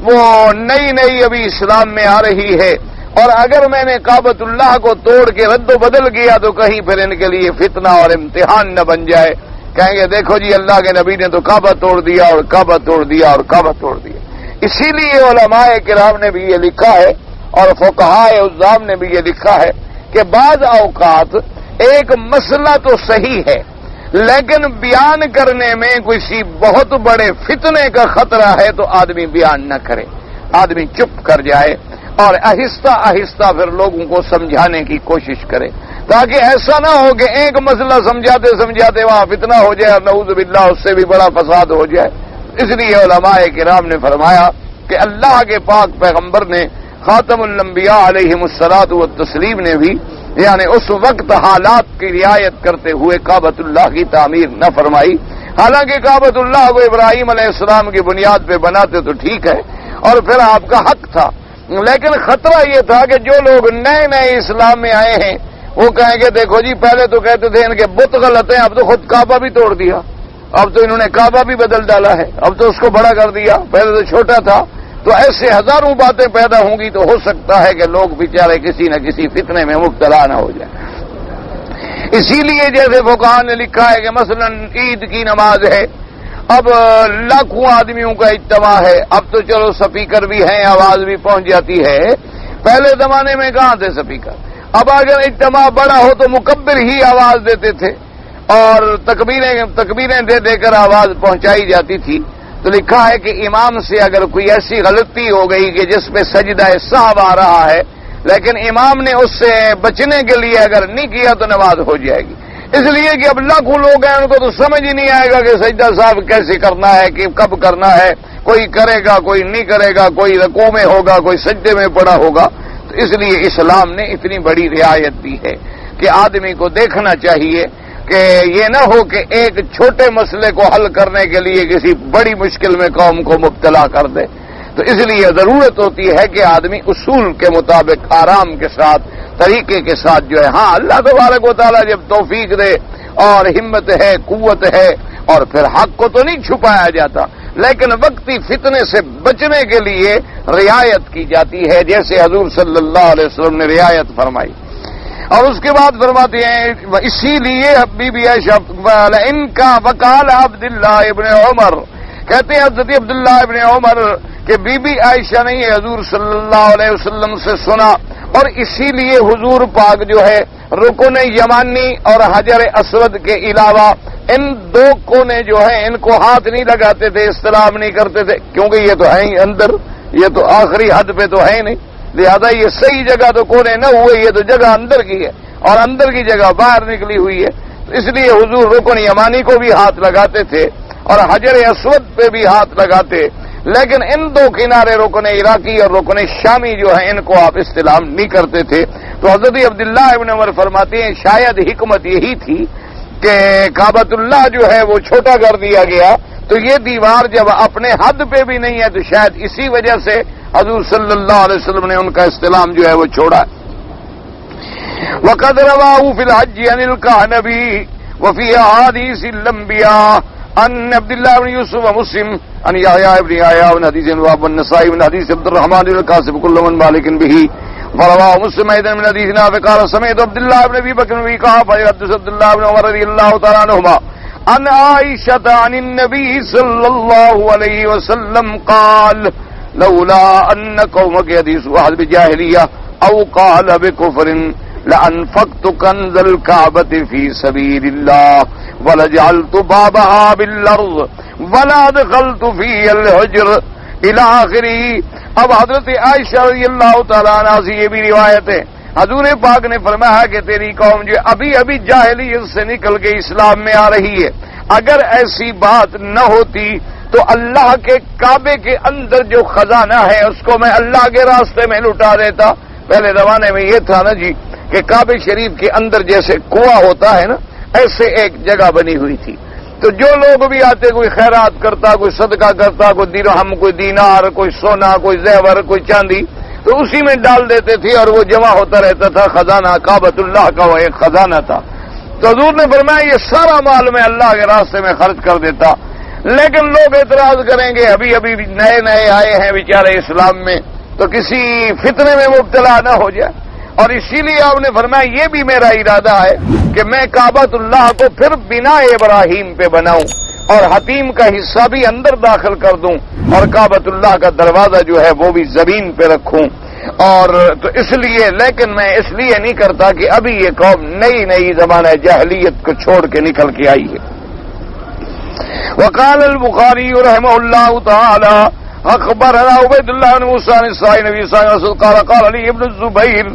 وہ نئی نئی ابھی اسلام میں آ رہی ہے، اور اگر میں نے کعبۃ اللہ کو توڑ کے رد و بدل کیا تو کہیں پھر ان کے لیے فتنہ اور امتحان نہ بن جائے، کہیں گے دیکھو جی اللہ کے نبی نے تو کعبہ توڑ دیا اور کعبہ توڑ دیا اور کعبہ توڑ دیا۔ اسی لیے علماء کرام نے بھی یہ لکھا ہے اور فقہاء عظام نے بھی یہ لکھا ہے کہ بعض اوقات ایک مسئلہ تو صحیح ہے لیکن بیان کرنے میں کسی بہت بڑے فتنے کا خطرہ ہے تو آدمی بیان نہ کرے، آدمی چپ کر جائے اور آہستہ آہستہ پھر لوگوں کو سمجھانے کی کوشش کرے، تاکہ ایسا نہ ہو کہ ایک مسئلہ سمجھاتے سمجھاتے وہاں فتنہ ہو جائے اور نعوذ باللہ اس سے بھی بڑا فساد ہو جائے۔ اس لیے علماء کرام نے فرمایا کہ اللہ کے پاک پیغمبر نے خاتم الانبیاء علیہم الصلاۃ والتسلیم نے بھی یعنی اس وقت حالات کی رعایت کرتے ہوئے کعبۃ اللہ کی تعمیر نہ فرمائی۔ حالانکہ کعبۃ اللہ کو ابراہیم علیہ السلام کی بنیاد پہ بناتے تو ٹھیک ہے اور پھر آپ کا حق تھا، لیکن خطرہ یہ تھا کہ جو لوگ نئے نئے اسلام میں آئے ہیں وہ کہیں گے دیکھو جی پہلے تو کہتے تھے ان کے بت غلط ہیں، اب تو خود کعبہ بھی توڑ دیا، اب تو انہوں نے کعبہ بھی بدل ڈالا ہے، اب تو اس کو بڑا کر دیا، پہلے تو چھوٹا تھا۔ تو ایسے ہزاروں باتیں پیدا ہوں گی تو ہو سکتا ہے کہ لوگ بیچارے کسی نہ کسی فتنے میں مبتلا نہ ہو جائیں۔ اسی لیے جیسے فقہاء نے لکھا ہے کہ مثلا عید کی نماز ہے، اب لاکھوں آدمیوں کا اجتماع ہے، اب تو چلو سپیکر بھی ہیں، آواز بھی پہنچ جاتی ہے، پہلے زمانے میں کہاں تھے سپیکر؟ اب اگر اجتماع بڑا ہو تو مکبر ہی آواز دیتے تھے اور تکبیریں دے دے کر آواز پہنچائی جاتی تھی۔ تو لکھا ہے کہ امام سے اگر کوئی ایسی غلطی ہو گئی کہ جس پہ سجدہ سہو آ رہا ہے لیکن امام نے اس سے بچنے کے لیے اگر نہیں کیا تو نماز ہو جائے گی، اس لیے کہ اب لاکھوں لوگ ہیں ان کو تو سمجھ ہی نہیں آئے گا کہ سجدہ صاحب کیسے کرنا ہے، کہ کب کرنا ہے، کوئی کرے گا کوئی نہیں کرے گا، کوئی رکوع میں ہوگا کوئی سجدے میں پڑا ہوگا۔ تو اس لیے اسلام نے اتنی بڑی رعایت دی ہے کہ آدمی کو دیکھنا چاہیے کہ یہ نہ ہو کہ ایک چھوٹے مسئلے کو حل کرنے کے لیے کسی بڑی مشکل میں قوم کو مبتلا کر دے۔ تو اس لیے ضرورت ہوتی ہے کہ آدمی اصول کے مطابق آرام کے ساتھ طریقے کے ساتھ جو ہے، ہاں اللہ تبارک و تعالیٰ جب توفیق دے اور ہمت ہے قوت ہے اور پھر حق کو تو نہیں چھپایا جاتا لیکن وقتی فتنے سے بچنے کے لیے رعایت کی جاتی ہے جیسے حضور صلی اللہ علیہ وسلم نے رعایت فرمائی۔ اور اس کے بعد فرماتے ہیں اسی لیے بی بی عائشہ ان کا وکال عبداللہ ابن عمر، کہتے ہیں حضرت عبداللہ ابن عمر کہ بی بی عائشہ نے یہ حضور صلی اللہ علیہ وسلم سے سنا، اور اسی لیے حضور پاک جو ہے رکن یمانی اور حجر اسود کے علاوہ ان دو کونے جو ہیں ان کو ہاتھ نہیں لگاتے تھے، استلام نہیں کرتے تھے، کیونکہ یہ تو ہے ہی اندر، یہ تو آخری حد پہ تو ہے نہیں، لہذا یہ صحیح جگہ تو کونے نہ ہوئے، یہ تو جگہ اندر کی ہے اور اندر کی جگہ باہر نکلی ہوئی ہے۔ تو اس لیے حضور رکن یمانی کو بھی ہاتھ لگاتے تھے اور حجر اسود پہ بھی ہاتھ لگاتے، لیکن ان دو کنارے رکن عراقی اور رکن شامی جو ہیں ان کو آپ استلام نہیں کرتے تھے۔ تو حضرت عبداللہ ابن عمر فرماتے ہیں شاید حکمت یہی تھی کہ کعبۃ اللہ جو ہے وہ چھوٹا کر دیا گیا، تو یہ دیوار جب اپنے حد پہ بھی نہیں ہے تو شاید اسی وجہ سے حضور صلی اللہ علیہ وسلم نے ان کا استلام جو ہے وہ چھوڑا۔ وقد رواه في الحج عن الكعنبي وفي احاديث الانبياء ان عبد الله بن يوسف ومسلم ان يحيى بن يحيى بن حديث وابن النسائي بن حديث عبد الرحمن بن القاسم كل من مالك به، ورواه مسلم ايضا من حديث نافع قال سمعت عبد الله بن ابي بكر بن كعب يحدث عبد الله بن عمر رضي الله تعالى عنهما عن عائشة عن النبي صلى الله عليه وسلم قال لولا ان قومك يحدثوا احد بجاهليه او قال بكفر لانفقت كنز الكعبة في سبيل الله ولجعلت بابها بالارض ولا دخلت فيها الحجر الى آخره۔ اب حضرت عائشہ رضی اللہ تعالیٰ عنہ سے یہ بھی روایت ہے، حضور پاک نے فرمایا کہ تیری قوم جو ابھی ابھی جاہلیت سے نکل کے اسلام میں آ رہی ہے، اگر ایسی بات نہ ہوتی تو اللہ کے کعبے کے اندر جو خزانہ ہے اس کو میں اللہ کے راستے میں لٹا دیتا۔ پہلے زمانے میں یہ تھا نا جی کہ کعبے شریف کے اندر جیسے کنواں ہوتا ہے نا ایسے ایک جگہ بنی ہوئی تھی، تو جو لوگ بھی آتے کوئی خیرات کرتا کوئی صدقہ کرتا کوئی درہم کوئی دینار کوئی سونا کوئی زیور کوئی چاندی تو اسی میں ڈال دیتے تھے اور وہ جمع ہوتا رہتا تھا، خزانہ کعبۃ اللہ کا وہ ایک خزانہ تھا۔ تو حضور نے فرمایا یہ سارا مال میں اللہ کے راستے میں خرچ کر دیتا، لیکن لوگ اعتراض کریں گے ابھی ابھی نئے نئے آئے ہیں بیچارے اسلام میں، تو کسی فتنے میں مبتلا نہ ہو جائے، اور اسی لیے آپ نے فرمایا یہ بھی میرا ارادہ ہے کہ میں کعبۃ اللہ کو پھر بنا ابراہیم پہ بناؤں اور حتیم کا حصہ بھی اندر داخل کر دوں، اور کعبۃ اللہ کا دروازہ جو ہے وہ بھی زمین پہ رکھوں، اور تو اس لیے، لیکن میں اس لیے نہیں کرتا کہ ابھی یہ قوم نئی نئی زمانہ جاہلیت کو چھوڑ کے نکل کے آئی ہے۔ وقال البخاری رحمہ اللہ تعالی اخبرنا عبید اللہ بن موسیٰ النسائی نبی صلی اللہ علیہ وسلم قال قال علی ابن الزبیر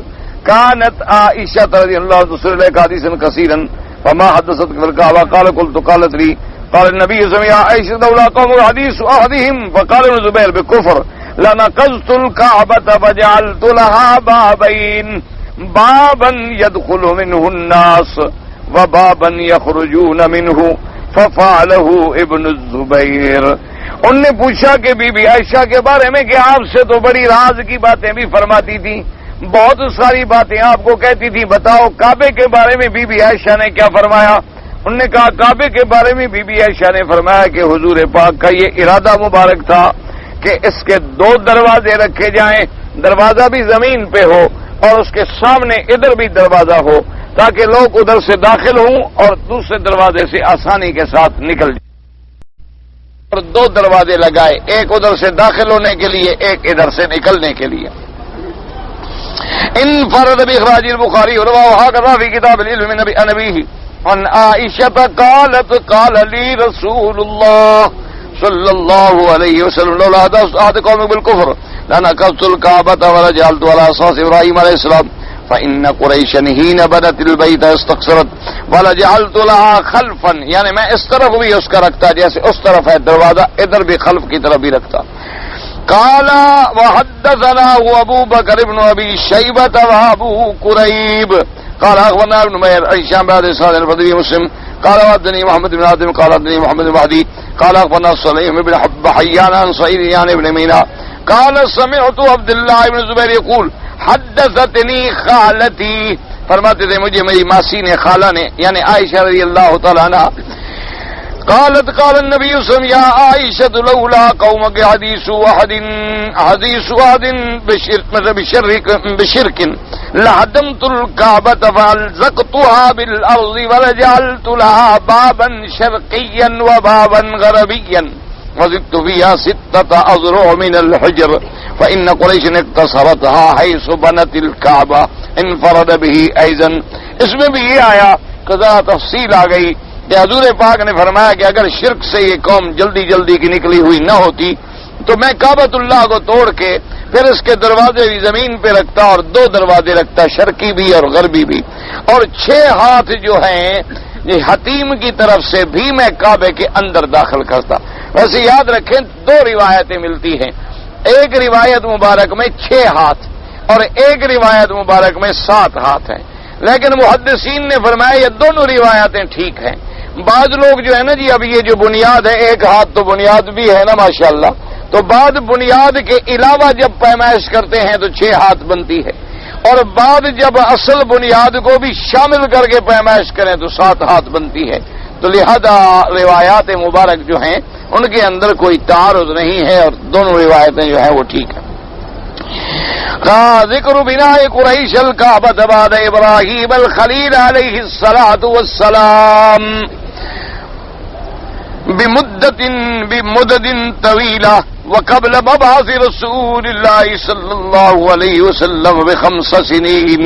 كانت عائشة رضی اللہ عنہ تسر لك حدیثا کثیرا فما حدثت في الكعبة قال قالت لي قال النبي صلى الله عليه وسلم يا عائشة لولا قوم حديث أحدهم فقال ابن الزبير بكفر لنقضت الكعبة فجعلت لها بابين بابا يدخل منه الناس وبابا يخرجون منه ففعله ابن الزبیر۔ ان نے پوچھا کہ بی بی عائشہ کے بارے میں کہ آپ سے تو بڑی راز کی باتیں بھی فرماتی تھی، بہت ساری باتیں آپ کو کہتی تھی، بتاؤ کعبے کے بارے میں بی بی عائشہ نے کیا فرمایا؟ انہوں نے کہا کعبے کے بارے میں بی بی عائشہ نے فرمایا کہ حضور پاک کا یہ ارادہ مبارک تھا کہ اس کے 2 دروازے رکھے جائیں، دروازہ بھی زمین پہ ہو اور اس کے سامنے ادھر بھی دروازہ ہو تاکہ لوگ ادھر سے داخل ہوں اور دوسرے دروازے سے آسانی کے ساتھ نکل جائیں، اور 2 دروازے لگائے، ایک ادھر سے داخل ہونے کے لیے، ایک ادھر سے نکلنے کے لیے۔ انفرد باخراج البخاری ورواه هكذا في كتاب العلم من ابيه عن عائشة قالت قال لي رسول الله صلى الله عليه وسلم لولا حدث قوم بالكفر لنقضت الكعبة ورجعلت على اساس ابراهيم عليه السلام فإن قريشا حين بنت البيت استقصرت ولجعلت لها خلفا، یعنی میں اس طرف بھی اس کا رکھتا جیسے اس طرف ہے دروازہ، ادھر بھی خلف کی طرف بھی رکھتا۔ قال وحدثنا ابو بکر بن ابی شیبۃ وابو قریب قال اخبرنا ابن نمیر عن هشام بن اسحاق الفضلی مسلم قال حدثني محمد بن عاصم قال حدثني محمد بن مهدي قال اخبرنا سليم بن حيان عن سعيد يعني بن مينا قال سمعت عبد الله بن الزبير يقول حدثتنی خالتی، فرماتے تھے مجھے میری ماسی نے، خالہ نے، یعنی عائشہ رضی اللہ تعالیٰ عنہ، قالت قال النبي صلى الله عليه وسلم يا عائشة لولا قومك حديث واحد بشرك لهدمت الكعبة فألزقتها بالأرض ولجعلت لها بابا شرقيا وبابا غربيا وزدت فيها 6 أذرع من الحجر فإن قريشا اقتصرتها حيث بنت الكعبة انفرد به أيضا۔ اس میں بھی یہ آیا قضا تفصیل آ گئی کہ حضور پاک نے فرمایا کہ اگر شرک سے یہ قوم جلدی جلدی کی نکلی ہوئی نہ ہوتی تو میں کعبۃ اللہ کو توڑ کے پھر اس کے دروازے بھی زمین پہ رکھتا اور 2 دروازے رکھتا، شرقی بھی اور غربی بھی، اور 6 ہاتھ جو ہیں یہ حتیم کی طرف سے بھی میں کعبے کے اندر داخل کرتا۔ ویسے یاد رکھیں 2 روایتیں ملتی ہیں، ایک روایت مبارک میں 6 ہاتھ اور ایک روایت مبارک میں 7 ہاتھ ہیں، لیکن محدثین نے فرمایا یہ دونوں روایتیں ٹھیک ہیں۔ بعض لوگ جو ہے نا جی، اب یہ جو بنیاد ہے 1 ہاتھ تو بنیاد بھی ہے نا ماشاءاللہ، تو بعد بنیاد کے علاوہ جب پیمائش کرتے ہیں تو 6 ہاتھ بنتی ہے، اور بعد جب اصل بنیاد کو بھی شامل کر کے پیمائش کریں تو 7 ہاتھ بنتی ہے۔ تو لہذا روایات مبارک جو ہیں ان کے اندر کوئی تعارض نہیں ہے اور دونوں روایتیں جو ہیں وہ ٹھیک ہیں۔ ذکر بناء قریش الکعبۃ بعد ابراہیم الخلیل علیہ الصلاۃ والسلام بمدد طویلہ وقبل مبعث رسول اللہ صلی اللہ علیہ وسلم ب5 سنین۔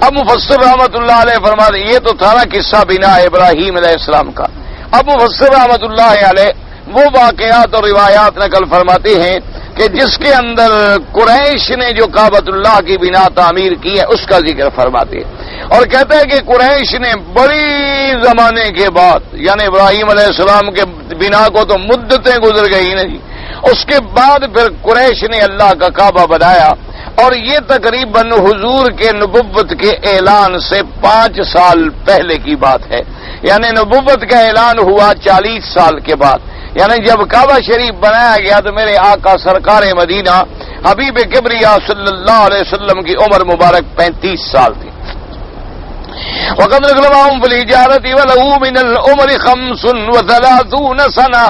اب مفسر رحمۃ اللہ علیہ فرماتے ہیں یہ تو تھا نا قصہ بنا ابراہیم علیہ السلام کا، اب مفسر رحمۃ اللہ علیہ وہ واقعات اور روایات نقل فرماتے ہیں کہ جس کے اندر قریش نے جو کعبۃ اللہ کی بنا تعمیر کی ہے اس کا ذکر فرماتے ہیں، اور کہتے ہیں کہ قریش نے بڑی زمانے کے بعد، یعنی ابراہیم علیہ السلام کے بنا کو تو مدتیں گزر گئی نا جی، اس کے بعد پھر قریش نے اللہ کا کعبہ بنایا، اور یہ تقریباً حضور کے نبوت کے اعلان سے 5 سال پہلے کی بات ہے، یعنی نبوت کا اعلان ہوا 40 سال کے بعد، یعنی جب کعبہ شریف بنایا گیا تو میرے آقا سرکار مدینہ حبیب کبریا صلی اللہ علیہ وسلم کی عمر مبارک 35 سال تھی۔ وقد رغبهم في الإجارة وله من العمر 35 سنة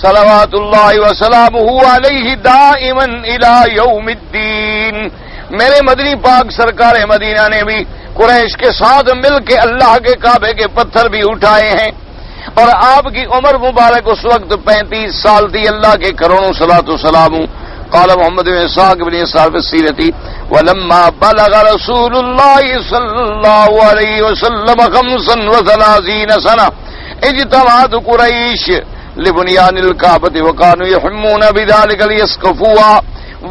صلوات اللہ وسلامہ علیہ دائما الی یوم الدین۔ میرے مدنی پاک سرکار مدینہ نے بھی قریش کے ساتھ مل کے اللہ کے کعبے کے پتھر بھی اٹھائے ہیں، اور آپ کی عمر مبارک اس وقت 35 سال تھی۔ اللہ کے کروڑوں صلاۃ و سلام۔ قال محمد بن اسحاق بن اسحاق السیرتی ولما بلغ رسول اللہ صلی اللہ علیہ وسلم 35 سنہ اجتمعت قریش لبنیان الکعبۃ وکانوا یحمون بذلک لیسقفوها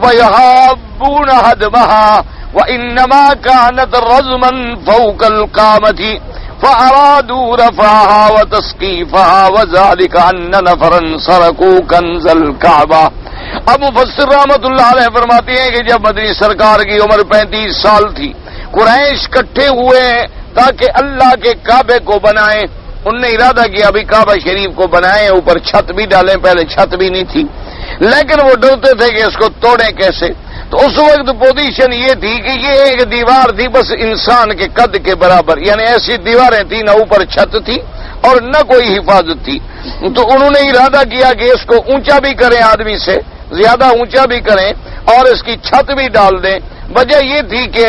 ویحابون هدمها وانما كانت رزما فوق القامۃ فارادوا رفعها وتسقيفها وذلك ان نفرا سرقوا كنز الكعبہ۔ اب مفسر رحمت اللہ علیہ فرماتے ہیں کہ جب مدنی سرکار کی عمر 35 سال تھی، قریش اکٹھے ہوئے تاکہ اللہ کے کعبے کو بنائیں۔ انہوں نے ارادہ کیا ابھی کعبہ شریف کو بنائیں، اوپر چھت بھی ڈالیں، پہلے چھت بھی نہیں تھی، لیکن وہ ڈرتے تھے کہ اس کو توڑیں کیسے۔ تو اس وقت پوزیشن یہ تھی کہ یہ ایک دیوار تھی بس انسان کے قد کے برابر، یعنی ایسی دیواریں تھیں، نہ اوپر چھت تھی اور نہ کوئی حفاظت تھی۔ تو انہوں نے ارادہ کیا کہ اس کو اونچا بھی کریں، آدمی سے زیادہ اونچا بھی کریں اور اس کی چھت بھی ڈال دیں۔ وجہ یہ تھی کہ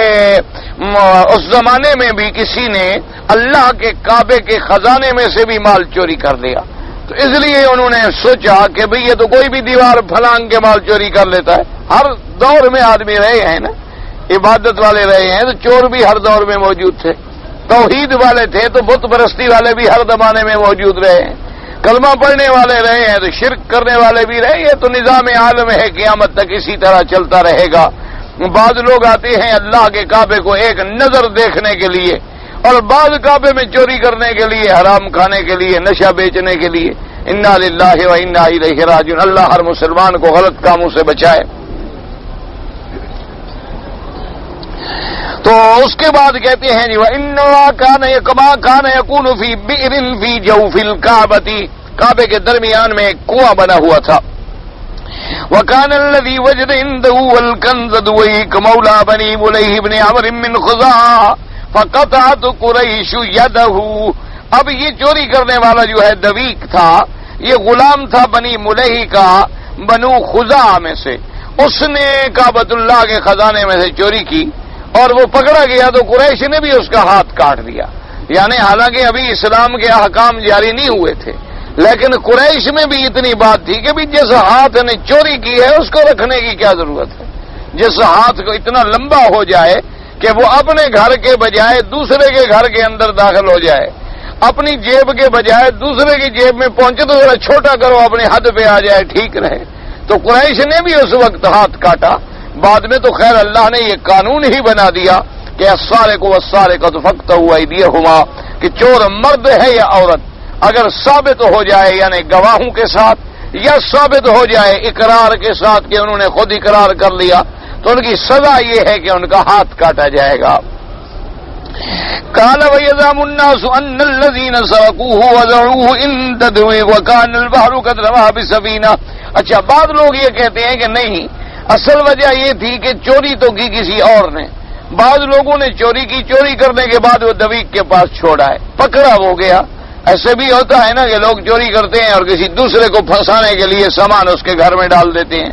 اس زمانے میں بھی کسی نے اللہ کے کعبے کے خزانے میں سے بھی مال چوری کر لیا، تو اس لیے انہوں نے سوچا کہ بھئی یہ تو کوئی بھی دیوار پھلانگ کے مال چوری کر لیتا ہے۔ ہر دور میں آدمی رہے ہیں نا، عبادت والے رہے ہیں، تو چور بھی ہر دور میں موجود تھے، توحید والے تھے تو بت پرستی والے بھی ہر زمانے میں موجود رہے ہیں، کلمہ پڑھنے والے رہے ہیں تو شرک کرنے والے بھی رہے۔ یہ تو نظام عالم ہے، قیامت تک اسی طرح چلتا رہے گا۔ بعض لوگ آتے ہیں اللہ کے کعبے کو ایک نظر دیکھنے کے لیے، اور بعض کعبے میں چوری کرنے کے لیے، حرام کھانے کے لیے، نشہ بیچنے کے لیے۔ انا للہ و انا الیہ راجعون۔ اللہ ہر مسلمان کو غلط کاموں سے بچائے۔ تو اس کے بعد کہتے ہیں جی وَإِنَّهُ كَانَ يَكُونُ فِي بِئْرٍ فِي جَوْفِ الْكَعْبَةِ، کعبے کے درمیان میں ایک کنواں بنا ہوا تھا۔ وَكَانَ الَّذِي وَجَدَ عِندَهُ وَالْكَنْزَ دُوَيْكَ مَوْلَى بَنِي مُلَيْهِ بْنِ عَمْرٍ مِّنْ خُزَاعَةَ فَقَطَعَتْ قُرَيْشُ يَدَهُ۔ اب یہ چوری کرنے والا جو ہے دویک تھا، یہ غلام تھا بنی ملیح کا، بنو خزاعہ میں سے۔ اس نے کعبۃ اللہ کے خزانے میں سے چوری کی اور وہ پکڑا گیا تو قریش نے بھی اس کا ہاتھ کاٹ دیا۔ یعنی حالانکہ ابھی اسلام کے احکام جاری نہیں ہوئے تھے، لیکن قریش میں بھی اتنی بات تھی کہ بھی جس ہاتھ نے چوری کی ہے اس کو رکھنے کی کیا ضرورت ہے۔ جس ہاتھ کو اتنا لمبا ہو جائے کہ وہ اپنے گھر کے بجائے دوسرے کے گھر کے اندر داخل ہو جائے، اپنی جیب کے بجائے دوسرے کی جیب میں پہنچے تو ذرا چھوٹا کرو، اپنے حد پہ آ جائے، ٹھیک رہے۔ تو قریش نے بھی اس وقت ہاتھ کاٹا۔ بعد میں تو خیر اللہ نے یہ قانون ہی بنا دیا کہ السارق والسارقۃ فاقطعوا ایدیہما، کہ چور مرد ہے یا عورت، اگر ثابت ہو جائے یعنی گواہوں کے ساتھ، یا ثابت ہو جائے اقرار کے ساتھ کہ انہوں نے خود اقرار کر لیا، تو ان کی سزا یہ ہے کہ ان کا ہاتھ کاٹا جائے گا۔ قال وَيَزْعُمُ النَّاسُ أَنَّ الَّذِينَ سَرَقُوهُ وَزَعُوهُ إِن تَدْوِي وَكَانَ الْبَحْرُ قَدْ رَمَى بِسَفِينَةٍ۔ اچھا، بعض لوگ یہ کہتے ہیں کہ نہیں، اصل وجہ یہ تھی کہ چوری تو کی کسی اور نے، بعض لوگوں نے چوری کی، چوری کرنے کے بعد وہ دویک کے پاس چھوڑا ہے، پکڑا ہو گیا۔ ایسے بھی ہوتا ہے نا کہ لوگ چوری کرتے ہیں اور کسی دوسرے کو پھنسانے کے لیے سامان اس کے گھر میں ڈال دیتے ہیں۔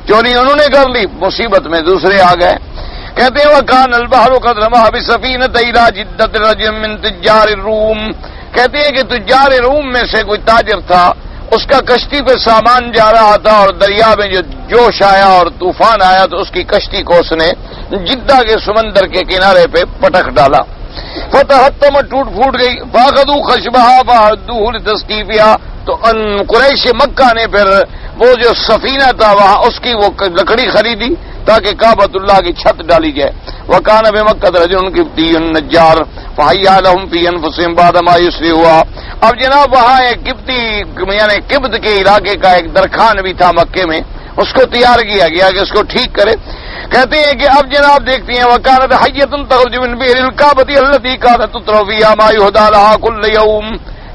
چوری انہوں نے کر لی، مصیبت میں دوسرے آ گئے۔ کہتے ہیں وَكَانَ الْبَحْرُ قَدْ رَمَى بِسَفِينَةٍ إِلَىٰ جِدَّةِ رَجُلٍ مِّن تُجَّارِ الرُّومِ۔ کہتے ہیں کہ تجار روم میں سے کوئی تاجر تھا، اس کا کشتی پہ سامان جا رہا تھا اور دریا میں جو جوش آیا اور طوفان آیا تو اس کی کشتی کو اس نے جدہ کے سمندر کے کنارے پہ پٹک ڈالا، فتحتم، ٹوٹ پھوٹ گئی۔ فاخذوا خشبها فعدوه لتسقيفها، تو ان قریش مکہ نے پھر وہ جو سفینہ تھا وہاں اس کی وہ لکڑی خریدی تاکہ کعبۃ اللہ کی چھت ڈالی جائے۔ وکان بمکہ رجل قبطی نجار فحیا لهم في انفسهم بعد ما يسروا۔ اب جناب وہاں ایک قبطی یعنی قبط کے علاقے کا ایک درخان بھی تھا مکے میں، اس کو تیار کیا گیا کہ اس کو ٹھیک کرے۔ کہتے ہیں کہ اب جناب دیکھتے ہیں وکانت حیۃ تخرج من بئر الکعبۃ التي كانت تطرح فيها ما يهدى لها كل يوم،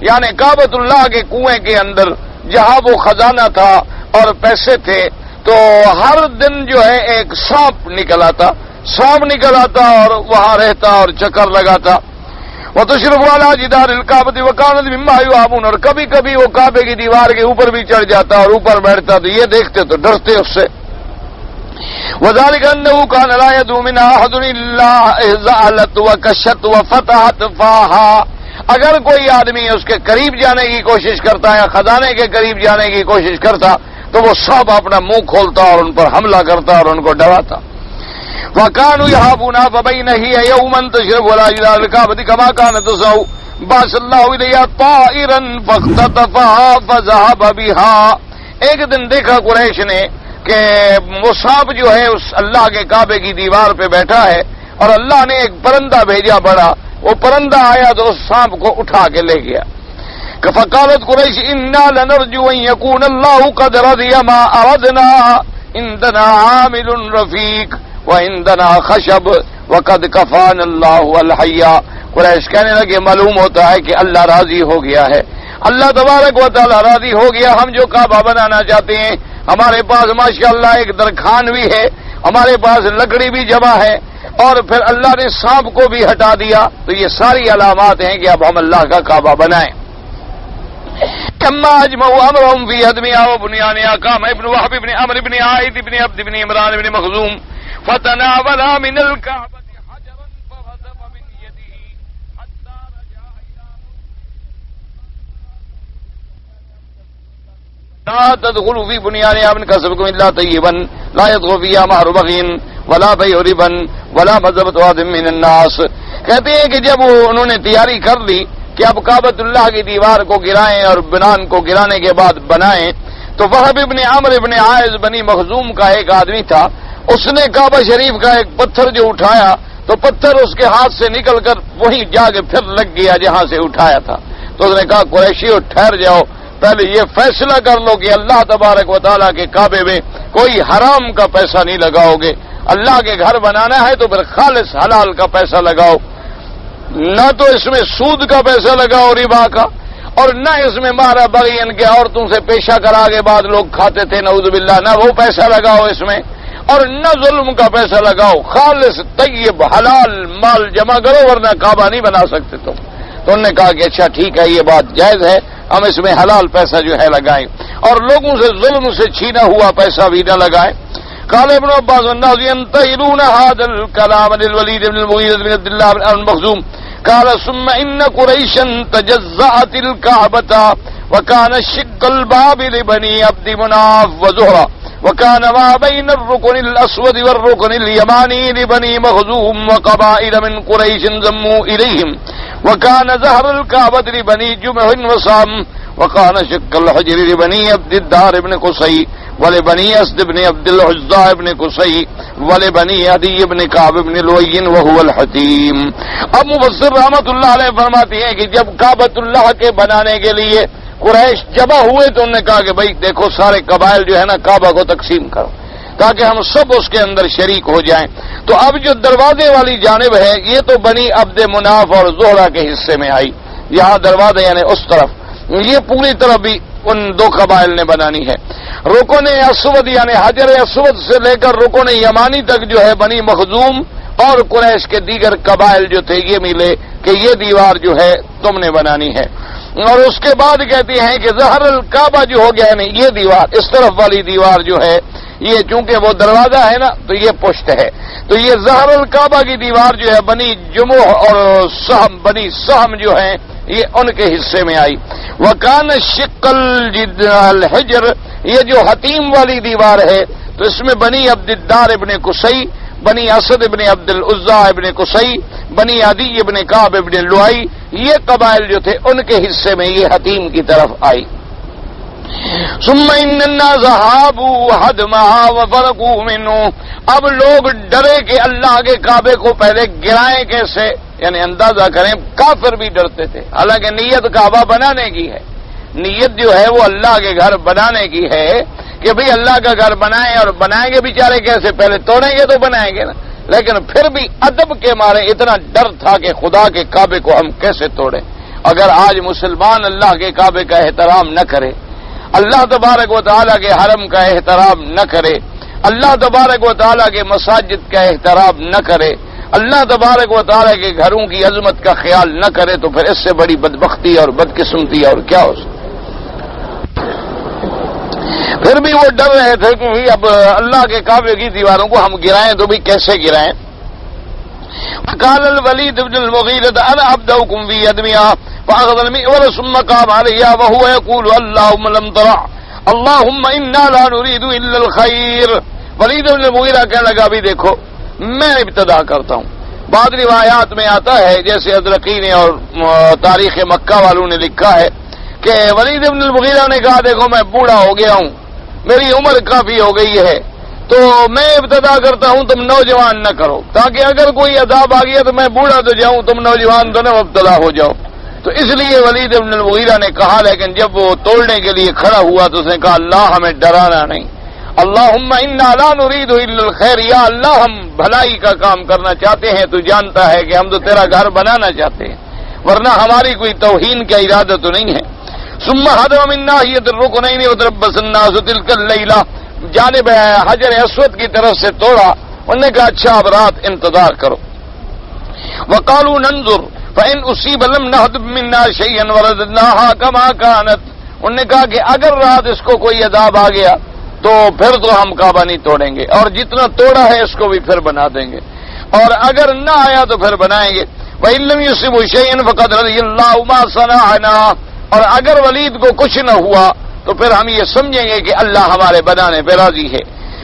یعنی کعبۃ اللہ کے کنویں کے اندر جہاں وہ خزانہ تھا اور پیسے تھے، تو ہر دن جو ہے ایک سانپ نکل آتا اور وہاں رہتا اور چکر لگاتا۔ وتشرف على جدار الكعبة وكانت مما يهابون، اور کبھی کبھی وہ کعبے کی دیوار کے اوپر بھی چڑھ جاتا اور اوپر بیٹھتا، تو یہ دیکھتے تو ڈرتے اس سے. وذلك أنه كان لا يدعو من أحد إلا زعلت وكشت وفتحت فاها، اگر کوئی آدمی اس کے قریب جانے کی کوشش کرتا یا خزانے کے قریب جانے کی کوشش کرتا تو وہ سب اپنا منہ کھولتا اور ان پر حملہ کرتا اور ان کو ڈراتا. وَكَانُوا يَهَابُونَ فَبَيْنَ هِيَ يَوْمًا تَشْرِفُ عَلَى جِدَارِ الْكَعْبَةِ كَمَا كَانَتْ تَصْنَعُ بَعَثَ اللَّهُ إِلَيْهَا طَائِرًا فَاخْتَطَفَهَا فَذَهَبَ بِهَا. ایک دن دیکھا قریش نے کہ وہ سانپ جو ہے اس اللہ کے کعبے کی دیوار پہ بیٹھا ہے اور اللہ نے ایک پرندہ بھیجا بڑا، وہ پرندہ آیا تو اس سانپ کو اٹھا کے لے گیا. فقالت قریش انا لنرجو ان يكون الله قد رضي ما اردنا عندنا عامل رفیق وعندنا خشب وقد كفانا الله الحيا. قریش کہنے لگے معلوم ہوتا ہے کہ اللہ راضی ہو گیا ہے، اللہ تبارک و تعالی راضی ہو گیا. ہم جو کعبہ بنانا چاہتے ہیں ہمارے پاس ماشاءاللہ ایک درخان بھی ہے، ہمارے پاس لکڑی بھی جمع ہے، اور پھر اللہ نے سانپ کو بھی ہٹا دیا. تو یہ ساری علامات ہیں کہ اب ہم اللہ کا کعبہ بنائیں. کما اجمعوا امرهم في هدمها وبنيانها قام ابن وهب ابن عمرو ابن عائد ابن عبد ابن عمران ابن مخزوم فتناول من الكعبة حجرا فهزم من يده حتى رجع إلى لا تدخلوا في بنيانها من كسبكم إلا طيبا لا يدخل فيها مهر بغي ولا بيع ربا ولا مذهبة واحد من الناس. کہتے ہیں کہ جب انہوں نے تیاری کر لی کہ اب کعبۃ اللہ کی دیوار کو گرائیں اور بنان کو گرانے کے بعد بنائیں، تو وہب ابن عمرو ابن عائز بنی مخزوم کا ایک آدمی تھا، اس نے کعبہ شریف کا ایک پتھر جو اٹھایا تو پتھر اس کے ہاتھ سے نکل کر وہیں جا کے پھر لگ گیا جہاں سے اٹھایا تھا. تو اس نے کہا قریشیو ٹھہر جاؤ، پہلے یہ فیصلہ کر لو کہ اللہ تبارک و تعالیٰ کے کعبے میں کوئی حرام کا پیسہ نہیں لگاؤ گے. اللہ کے گھر بنانا ہے تو پھر خالص حلال کا پیسہ لگاؤ، نہ تو اس میں سود کا پیسہ لگاؤ ربا کا، اور نہ اس میں مارا بغین کے عورتوں سے پیشہ کرا کے بعد لوگ کھاتے تھے نعوذ باللہ، نہ وہ پیسہ لگاؤ اس میں، اور نہ ظلم کا پیسہ لگاؤ. خالص طیب حلال مال جمع کرو ورنہ کعبہ نہیں بنا سکتے تم. تو انہوں نے کہا کہ اچھا ٹھیک ہے، یہ بات جائز ہے، ہم اس میں حلال پیسہ جو ہے لگائیں اور لوگوں سے ظلم سے چھینا ہوا پیسہ بھی نہ لگائیں. قال ابن عباس الناس ينتهرون هذا الكلام للوليد بن المغيرة بن عبد الله بن المخزوم قال ثم إن قريشا تجزأت الكعبة وكان شق الباب لبني عبد مناف وزهرة وكان ما بين الركن الأسود والركن اليماني لبني مخزوم وقبائل من قريش ضموا إليهم وكان زهر الكعبة لبني جمح وصام وكان شق الحجر لبني عبد الدار بن قصي ولبني اسد بن عبد العزى بن قصي ولبني عدي بن كعب بن لؤي وهو الحتيم. اب مفسر رحمت اللہ علیہ فرماتے ہیں کہ جب کعبۃ اللہ کے بنانے کے لیے قریش جمع ہوئے تو انہوں نے کہا کہ بھائی دیکھو سارے قبائل جو ہے نا کعبہ کو تقسیم کرو تاکہ ہم سب اس کے اندر شریک ہو جائیں. تو اب جو دروازے والی جانب ہے یہ تو بنی عبد مناف اور زہرہ کے حصے میں آئی، یہاں دروازے یعنی اس طرف، یہ پوری طرح بھی ان دو قبائل نے بنانی ہے. رکن اسود یعنی حجر اسود سے لے کر رکن یمانی تک جو ہے بنی مخزوم اور قریش کے دیگر قبائل جو تھے یہ ملے کہ یہ دیوار جو ہے تم نے بنانی ہے. اور اس کے بعد کہتے ہیں کہ ظہر الکعبہ جو ہو گیا یعنی یہ دیوار اس طرف والی دیوار جو ہے یہ چونکہ وہ دروازہ ہے نا تو یہ پشت ہے، تو یہ ظہر الکعبہ کی دیوار جو ہے بنی جموح اور سہم بنی سہم جو ہیں یہ ان کے حصے میں آئی. وکان شق الحجر یہ جو حتیم والی دیوار ہے تو اس میں بنی عبد الدار ابن قصی، بنی اسد ابن عبد العزى ابن قصی، بنی عدی ابن کعب ابن لؤی، یہ قبائل جو تھے ان کے حصے میں یہ حتیم کی طرف آئی. ثم ان الناس هابوا هدمها وفرقوا منه. اب لوگ ڈرے کہ اللہ کے کعبے کو پہلے گرائیں کیسے، یعنی اندازہ کریں کافر بھی ڈرتے تھے، حالانکہ نیت کعبہ بنانے کی ہے، نیت جو ہے وہ اللہ کے گھر بنانے کی ہے کہ بھئی اللہ کا گھر بنائیں، اور بنائیں گے بیچارے کیسے، پہلے توڑیں گے تو بنائیں گے نا، لیکن پھر بھی ادب کے مارے اتنا ڈر تھا کہ خدا کے کعبے کو ہم کیسے توڑیں. اگر آج مسلمان اللہ کے کعبے کا احترام نہ کرے، اللہ تبارک و تعالیٰ کے حرم کا احترام نہ کرے، اللہ تبارک و تعالیٰ کے مساجد کا احترام نہ کرے، اللہ تبارک و تعالیٰ کے گھروں کی عظمت کا خیال نہ کرے تو پھر اس سے بڑی بدبختی اور بدقسمتی اور کیا ہو سکتی۔ پھر بھی وہ ڈر رہے تھے کہ اب اللہ کے کعبے کی دیواروں کو ہم گرائیں تو بھی کیسے گرائیں۔ قال الولید بن المغیرہ انا ابدؤکم فی ادمیہ فاخذ المئور ثم قام علیہ وهو یقول اللهم لم ترى اللهم انا لا نريد الا الخير۔ ولید بن المغیرہ کہنے لگا بھی دیکھو میں ابتدا کرتا ہوں۔ بعض روایات میں آتا ہے جیسے ازرقی نے اور تاریخ مکہ والوں نے لکھا ہے کہ ولید بن المغیرہ نے کہا دیکھو میں بوڑھا ہو گیا ہوں، میری عمر کافی ہو گئی ہے، تو میں ابتدا کرتا ہوں، تم نوجوان نہ کرو، تاکہ اگر کوئی عذاب آ گیا تو میں بوڑھا تو جاؤں، تم نوجوان تو نہ مبتلا ہو جاؤ۔ تو اس لیے ولید بن المغیرہ نے کہا، لیکن جب وہ توڑنے کے لیے کھڑا ہوا تو اس نے کہا اللہ ہمیں ڈرانا نہیں، اللہم انا لا نرید الا الخیر، یا اللہ ہم بھلائی کا کام کرنا چاہتے ہیں، تو جانتا ہے کہ ہم تو تیرا گھر بنانا چاہتے ہیں، ورنہ ہماری کوئی توہین کا ارادہ تو نہیں ہے۔ ثم حدم من ناحیۃ الرکنین وتربص الناس تلک اللیلہ، جانب حجر اسود کی طرف سے توڑا، انہوں نے کہا اچھا اب رات انتظار کرو۔ وقالوا ننظر فإن أصيب لم نهدم منا شيئا ورددناها كما كانت، انہوں نے کہا کہ اگر رات اس کو کوئی عذاب آ گیا تو پھر تو ہم کعبہ نہیں توڑیں گے، اور جتنا توڑا ہے اس کو بھی پھر بنا دیں گے، اور اگر نہ آیا تو پھر بنائیں گے۔ وإن لم يصب شيئا فقد رضي الله ما صنعنا، اور اگر ولید کو کچھ نہ ہوا تو پھر ہم یہ سمجھیں گے کہ اللہ ہمارے بنانے پہ راضی ہے۔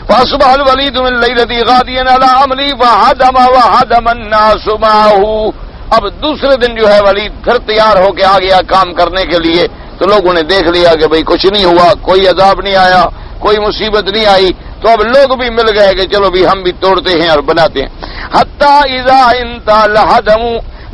فاصبح الولید من لیلتی غادیا علی عملی وهدم الناس معه، اب دوسرے دن جو ہے ولید پھر تیار ہو کے آ گیا کام کرنے کے لیے، تو لوگوں نے دیکھ لیا کہ بھئی کچھ نہیں ہوا، کوئی عذاب نہیں آیا، کوئی مصیبت نہیں آئی، تو اب لوگ بھی مل گئے کہ چلو بھی ہم بھی توڑتے ہیں اور بناتے ہیں۔ حتی اذا انتهى الهدم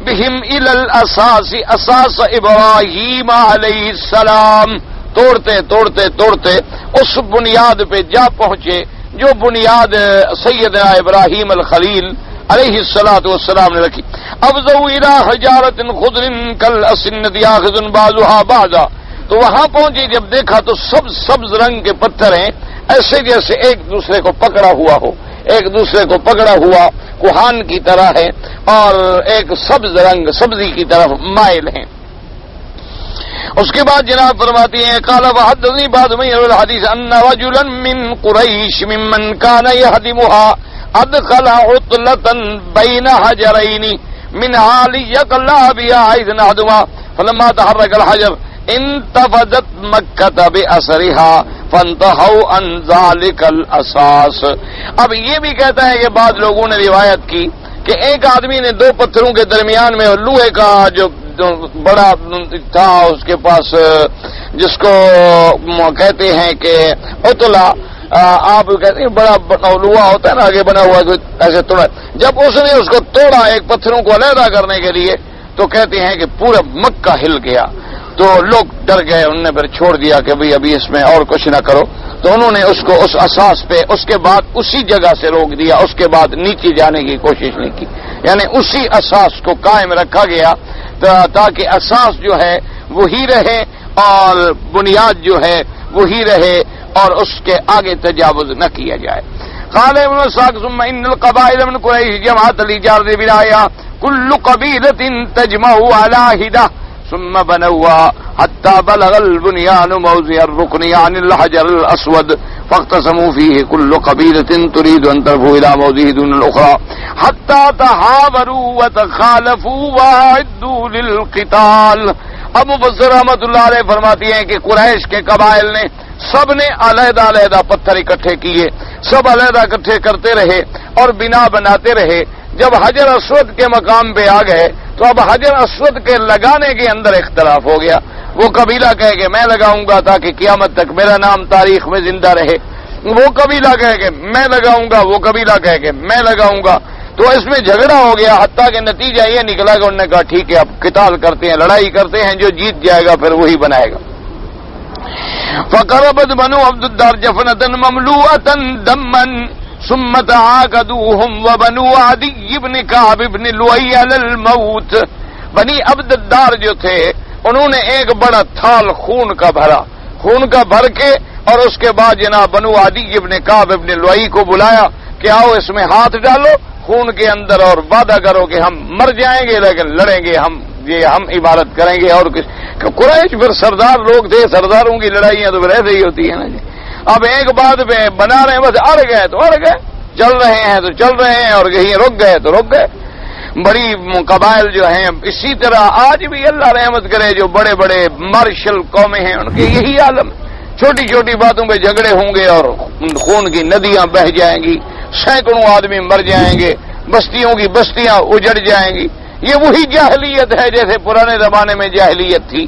بہم الی الاساس، اساس ابراہیم علیہ السلام، توڑتے توڑتے توڑتے اس بنیاد پہ جا پہنچے جو بنیاد سیدنا ابراہیم الخلیل علیہ الصلوۃ والسلام نے رکھی۔ ابذوا الی حجارۃ خضر کالاسنۃ یاخذ بعضها بعضا، تو وہاں پہنچے جب دیکھا تو سبز رنگ کے پتھر ہیں، ایسے جیسے ایک دوسرے کو پکڑا ہوا ہو، ایک دوسرے کو پکڑا ہوا کوہان کی طرح ہے، اور ایک سبز رنگ سبزی کی طرف مائل ہیں۔ اس کے بعد جناب فرماتی ہیں قال وحدثني بعض من الحديث ان رجلا من قريش ممن كان يهدمها ادخل عطلة بين حجرين من عالي قلاب عيد نهدما فلما تحرك الحجر انتفضت مكة بأثرها فانتهوا عن ذلك الاساس۔ اب یہ بھی کہتا ہے کہ بعض لوگوں نے روایت کی کہ ایک آدمی نے دو پتھروں کے درمیان میں لوہے کا جو بڑا تھا اس کے پاس، جس کو کہتے ہیں کہ عطلا، آپ کہتے ہیں بڑا لوہا ہوتا ہے نا آگے بنا ہوا، ایسے توڑا، جب اس نے اس کو توڑا ایک پتھروں کو علیحدہ کرنے کے لیے، تو کہتے ہیں کہ پورا مکہ ہل گیا، تو لوگ ڈر گئے، انہوں نے پھر چھوڑ دیا کہ بھئی ابھی اس میں اور کچھ نہ کرو، تو انہوں نے اس کو اس اساس پہ اس کے بعد اسی جگہ سے روک دیا، اس کے بعد نیچے جانے کی کوشش نہیں کی، یعنی اسی اساس کو قائم رکھا گیا تاکہ اساس جو ہے وہی رہے اور بنیاد جو ہے وہی رہے اور اس کے آگے تجاوز نہ کیا جائے۔ قال ابن اسحاق ثم ان القبائل من قریش جمعت لإيجاد بنایا كل قبيلة تجمع على حدة ثم بنوا حتى بلغ البنيان موضع الركن عن الحجر الأسود فاقتسموا فيه كل قبيلة تريد أن ترفع إلى موضعه دون الأخرى حتى تحاوروا وتخالفوا وأعدوا للقتال۔ اب مفسر رحمۃ اللہ علیہ فرماتی ہیں کہ قریش کے قبائل نے سب نے علیحدہ علیحدہ پتھر اکٹھے کیے، سب علیحدہ اکٹھے کرتے رہے اور بنا بناتے رہے۔ جب حجر اسود کے مقام پہ آ گئے تو اب حجر اسود کے لگانے کے اندر اختلاف ہو گیا، وہ قبیلہ کہے کہ میں لگاؤں گا تاکہ قیامت تک میرا نام تاریخ میں زندہ رہے، وہ قبیلہ کہے کہ میں لگاؤں گا، وہ قبیلہ کہے کہ میں لگاؤں گا، تو اس میں جھگڑا ہو گیا، حتیٰ کہ نتیجہ یہ نکلا کہ انہوں نے کہا ٹھیک ہے اب قتال کرتے ہیں، لڑائی کرتے ہیں، جو جیت جائے گا پھر وہی بنائے گا۔ فقربت بنو عبد الدار جفنة مملوءة دما ثم تعاقدوهم وبنو عدي بن كعب بن لؤي على الموت۔ بنی عبد الدار جو تھے انہوں نے ایک بڑا تھال خون کا بھر کے اور اس کے بعد جناب بنو عدی ابن کعب ابن لؤی کو بلایا کہ آؤ اس میں ہاتھ ڈالو خون کے اندر اور وعدہ کرو کہ ہم مر جائیں گے لیکن لڑیں گے، ہم عبادت کریں گے. اور قریش پھر سردار لوگ تھے، سرداروں کی لڑائیاں تو پھر ایسے ہی ہوتی ہیں نا جی. اب ایک بات پہ بنا رہے ہیں، بس اڑ گئے تو اڑ گئے، چل رہے ہیں تو چل رہے ہیں، اور کہیں رک گئے تو رک گئے. بڑی قبائل جو ہیں اسی طرح آج بھی اللہ رحمت کرے جو بڑے بڑے مارشل قومیں ہیں ان کے یہی عالم، چھوٹی چھوٹی باتوں پہ جھگڑے ہوں گے اور خون کی ندیاں بہہ جائیں گی، سینکڑوں آدمی مر جائیں گے، بستیوں کی بستیاں اجڑ جائیں گی. یہ وہی جاہلیت ہے جیسے پرانے زمانے میں جاہلیت تھی.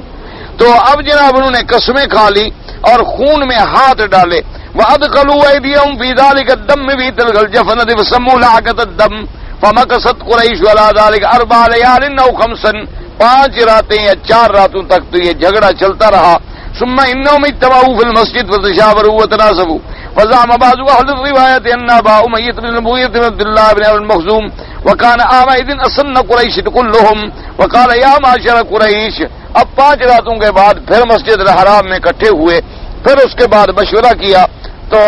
تو اب جناب انہوں نے قسمیں کھا لی اور خون میں ہاتھ ڈالے. وَأَدْخَلُوا أَيْدِيَهُمْ فِي ذَلِكَ الدَّمِّ فِي تِلْكَ الْجَفْنَةِ فَسَمُّوا لَعْقَةَ الدَّمِّ فَمَكَثَتْ قُرَيْشُ عَلَى ذَلِكَ 4 لَيَالٍ أَوْ 5 5 راتیں یا 4 راتوں تک تو یہ جھگڑا چلتا رہا. ثم إنهم اجتمعوا في المسجد فتشاوروا وتناسبوا فزعم بعض أهل الرواية أن أبا أمية بن المغيرة بن عبد الله بن أبي المخزوم وكان آمئذ أسن قريش كلهم وقال يا معشر قريش. اب 5 راتوں کے بعد پھر مسجد الحرام میں اکٹھے ہوئے، پھر اس کے بعد مشورہ کیا. تو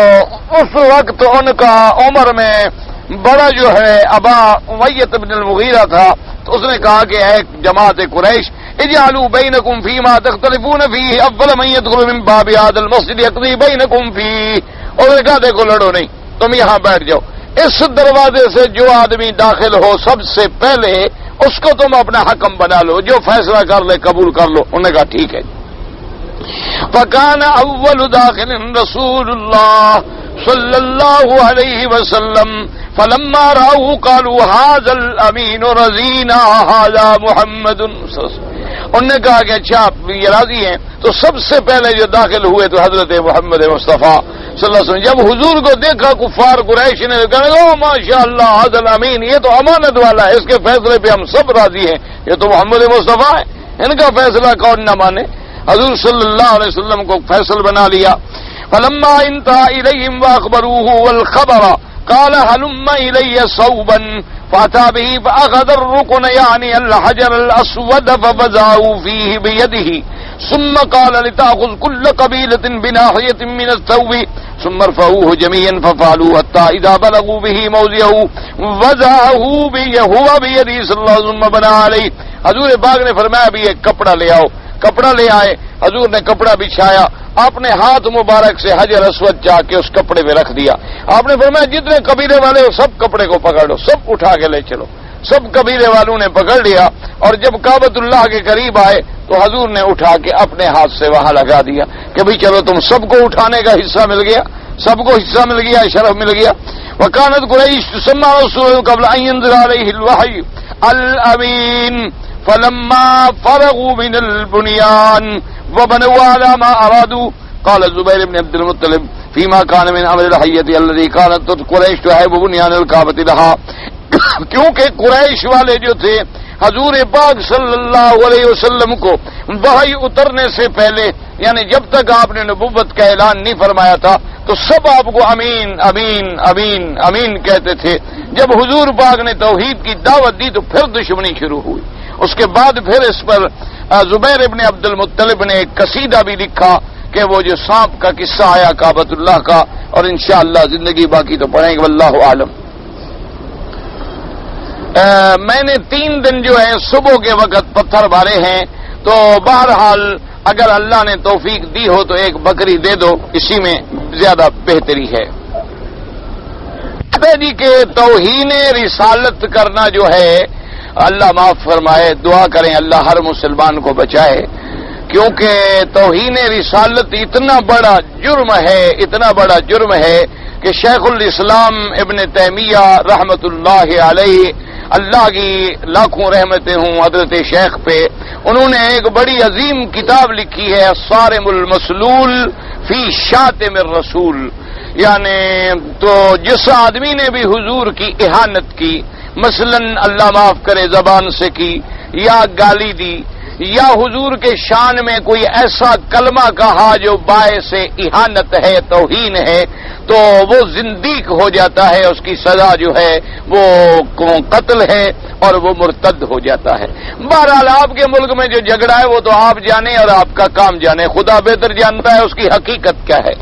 اس وقت ان کا عمر میں بڑا جو ہے ابا امیۃ بن المغیرہ تھا. تو اس نے کہا کہ اے جماعت قریش، اجعلوا بینکم فیما تختلفون فیہ اول من يدخل من باب هذا المسجد يقضي بینکم فیہ. اور نے کہا دیکھو لڑو نہیں، تم یہاں بیٹھ جاؤ، اس دروازے سے جو آدمی داخل ہو سب سے پہلے اس کو تم اپنا حکم بنا لو، جو فیصلہ کر لے قبول کر لو. انہوں نے کہا ٹھیک ہے. فكان اول داخل رسول الله صلى الله عليه وسلم فلما رأوه قالوا هذا الامين رضينا هذا محمد. انہوں نے کہا کہ اچھا یہ راضی ہیں. تو سب سے پہلے جو داخل ہوئے تو حضرت محمد مصطفیٰ صلی اللہ علیہ وسلم. جب حضور کو دیکھا کفار قریش نے کہا او ماشاء اللہ هذا الامین، یہ تو امانت والا ہے، اس کے فیصلے پہ ہم سب راضی ہیں، یہ تو محمد مصطفیٰ ہے، ان کا فیصلہ کون نہ مانے. حضور صلی اللہ علیہ وسلم کو فیصل بنا لیا. فلما انتهى اليهم واخبروه والخبر قال هلم الي صوبا فاتى به فاخذ الركن يعني الحجر الاسود ففزعوا فيه بيده ثم قال لتأخذ كل قبيلة بناحية من الثوب ثم ارفعوه جميعا ففعلوا حتى اذا بلغوا به موضعه وزعه هو بيده صلى الله عليه وسلم بنا عليه. حضور پاک نے فرمایا ابھی ایک کپڑا لے آؤ. کپڑا لے آئے، حضور نے کپڑا بچھایا، اپنے ہاتھ مبارک سے حجر اسود جا کے اس کپڑے میں رکھ دیا. آپ نے فرمایا جتنے قبیلے والے ہو سب کپڑے کو پکڑ لو، سب اٹھا کے لے چلو. سب قبیلے والوں نے پکڑ لیا اور جب کعبۃ اللہ کے قریب آئے تو حضور نے اٹھا کے اپنے ہاتھ سے وہاں لگا دیا کہ بھئی چلو تم سب کو اٹھانے کا حصہ مل گیا، سب کو حصہ مل گیا، شرف مل گیا. وکانت قریش تسمى رسول قبل ان ينزل عليه الوحي الامین فلما فرغوا من البنيان وبنوا على ما ارادوا قال الزبير بن عبد المطلب فيما كان من امر الحية الذي كانت قريش تحب بنيان الكعبة لها. کیونکہ قریش والے جو تھے حضور پاک صلی اللہ علیہ وسلم کو وحی اترنے سے پہلے، یعنی جب تک آپ نے نبوت کا اعلان نہیں فرمایا تھا تو سب آپ کو امین امین امین امین کہتے تھے. جب حضور پاک نے توحید کی دعوت دی تو پھر دشمنی شروع ہوئی. اس کے بعد پھر اس پر زبیر ابن عبد المطلب نے ایک قصیدہ بھی لکھا کہ وہ جو سانپ کا قصہ آیا کعبۃ اللہ کا، اور انشاءاللہ زندگی باقی تو پڑھیں گے واللہ عالم. میں نے 3 دن جو ہے صبح کے وقت پتھر مارے ہیں، تو بہرحال اگر اللہ نے توفیق دی ہو تو ایک بکری دے دو، اسی میں زیادہ بہتری ہے. جی کہ توہین رسالت کرنا جو ہے اللہ معاف فرمائے، دعا کریں اللہ ہر مسلمان کو بچائے، کیونکہ توہین رسالت اتنا بڑا جرم ہے، اتنا بڑا جرم ہے کہ شیخ الاسلام ابن تیمیہ رحمت اللہ علیہ، اللہ کی لاکھوں رحمتیں ہوں حضرت شیخ پہ، انہوں نے ایک بڑی عظیم کتاب لکھی ہے الصارم المسلول فی شاتم الرسول. یعنی تو جس آدمی نے بھی حضور کی اہانت کی، مثلا اللہ معاف کرے زبان سے کی یا گالی دی یا حضور کے شان میں کوئی ایسا کلمہ کہا جو باعث اہانت ہے، توہین ہے، تو وہ زندیق ہو جاتا ہے، اس کی سزا جو ہے وہ قتل ہے اور وہ مرتد ہو جاتا ہے. بہرحال آپ کے ملک میں جو جھگڑا ہے وہ تو آپ جانیں اور آپ کا کام جانے، خدا بہتر جانتا ہے اس کی حقیقت کیا ہے.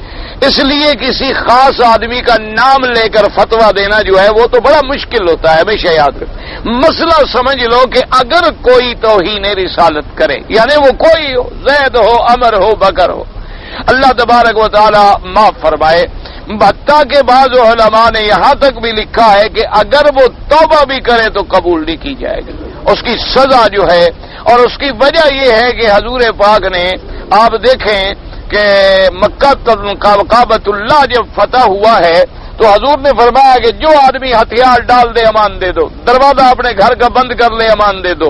اس لیے کسی خاص آدمی کا نام لے کر فتویٰ دینا جو ہے وہ تو بڑا مشکل ہوتا ہے. ہمیشہ یاد رکھ، مسئلہ سمجھ لو کہ اگر کوئی توہین رسالت کرے، یعنی وہ کوئی ہو، زید ہو، عمر ہو، بکر ہو، اللہ تبارک و تعالی معاف فرمائے. حتیٰ کے بعض علماء نے یہاں تک بھی لکھا ہے کہ اگر وہ توبہ بھی کرے تو قبول نہیں کی جائے گی، اس کی سزا جو ہے. اور اس کی وجہ یہ ہے کہ حضور پاک نے، آپ دیکھیں کہ مکہ کعبۃ اللہ جب فتح ہوا ہے تو حضور نے فرمایا کہ جو آدمی ہتھیار ڈال دے امان دے دو، دروازہ اپنے گھر کا بند کر لے امان دے دو،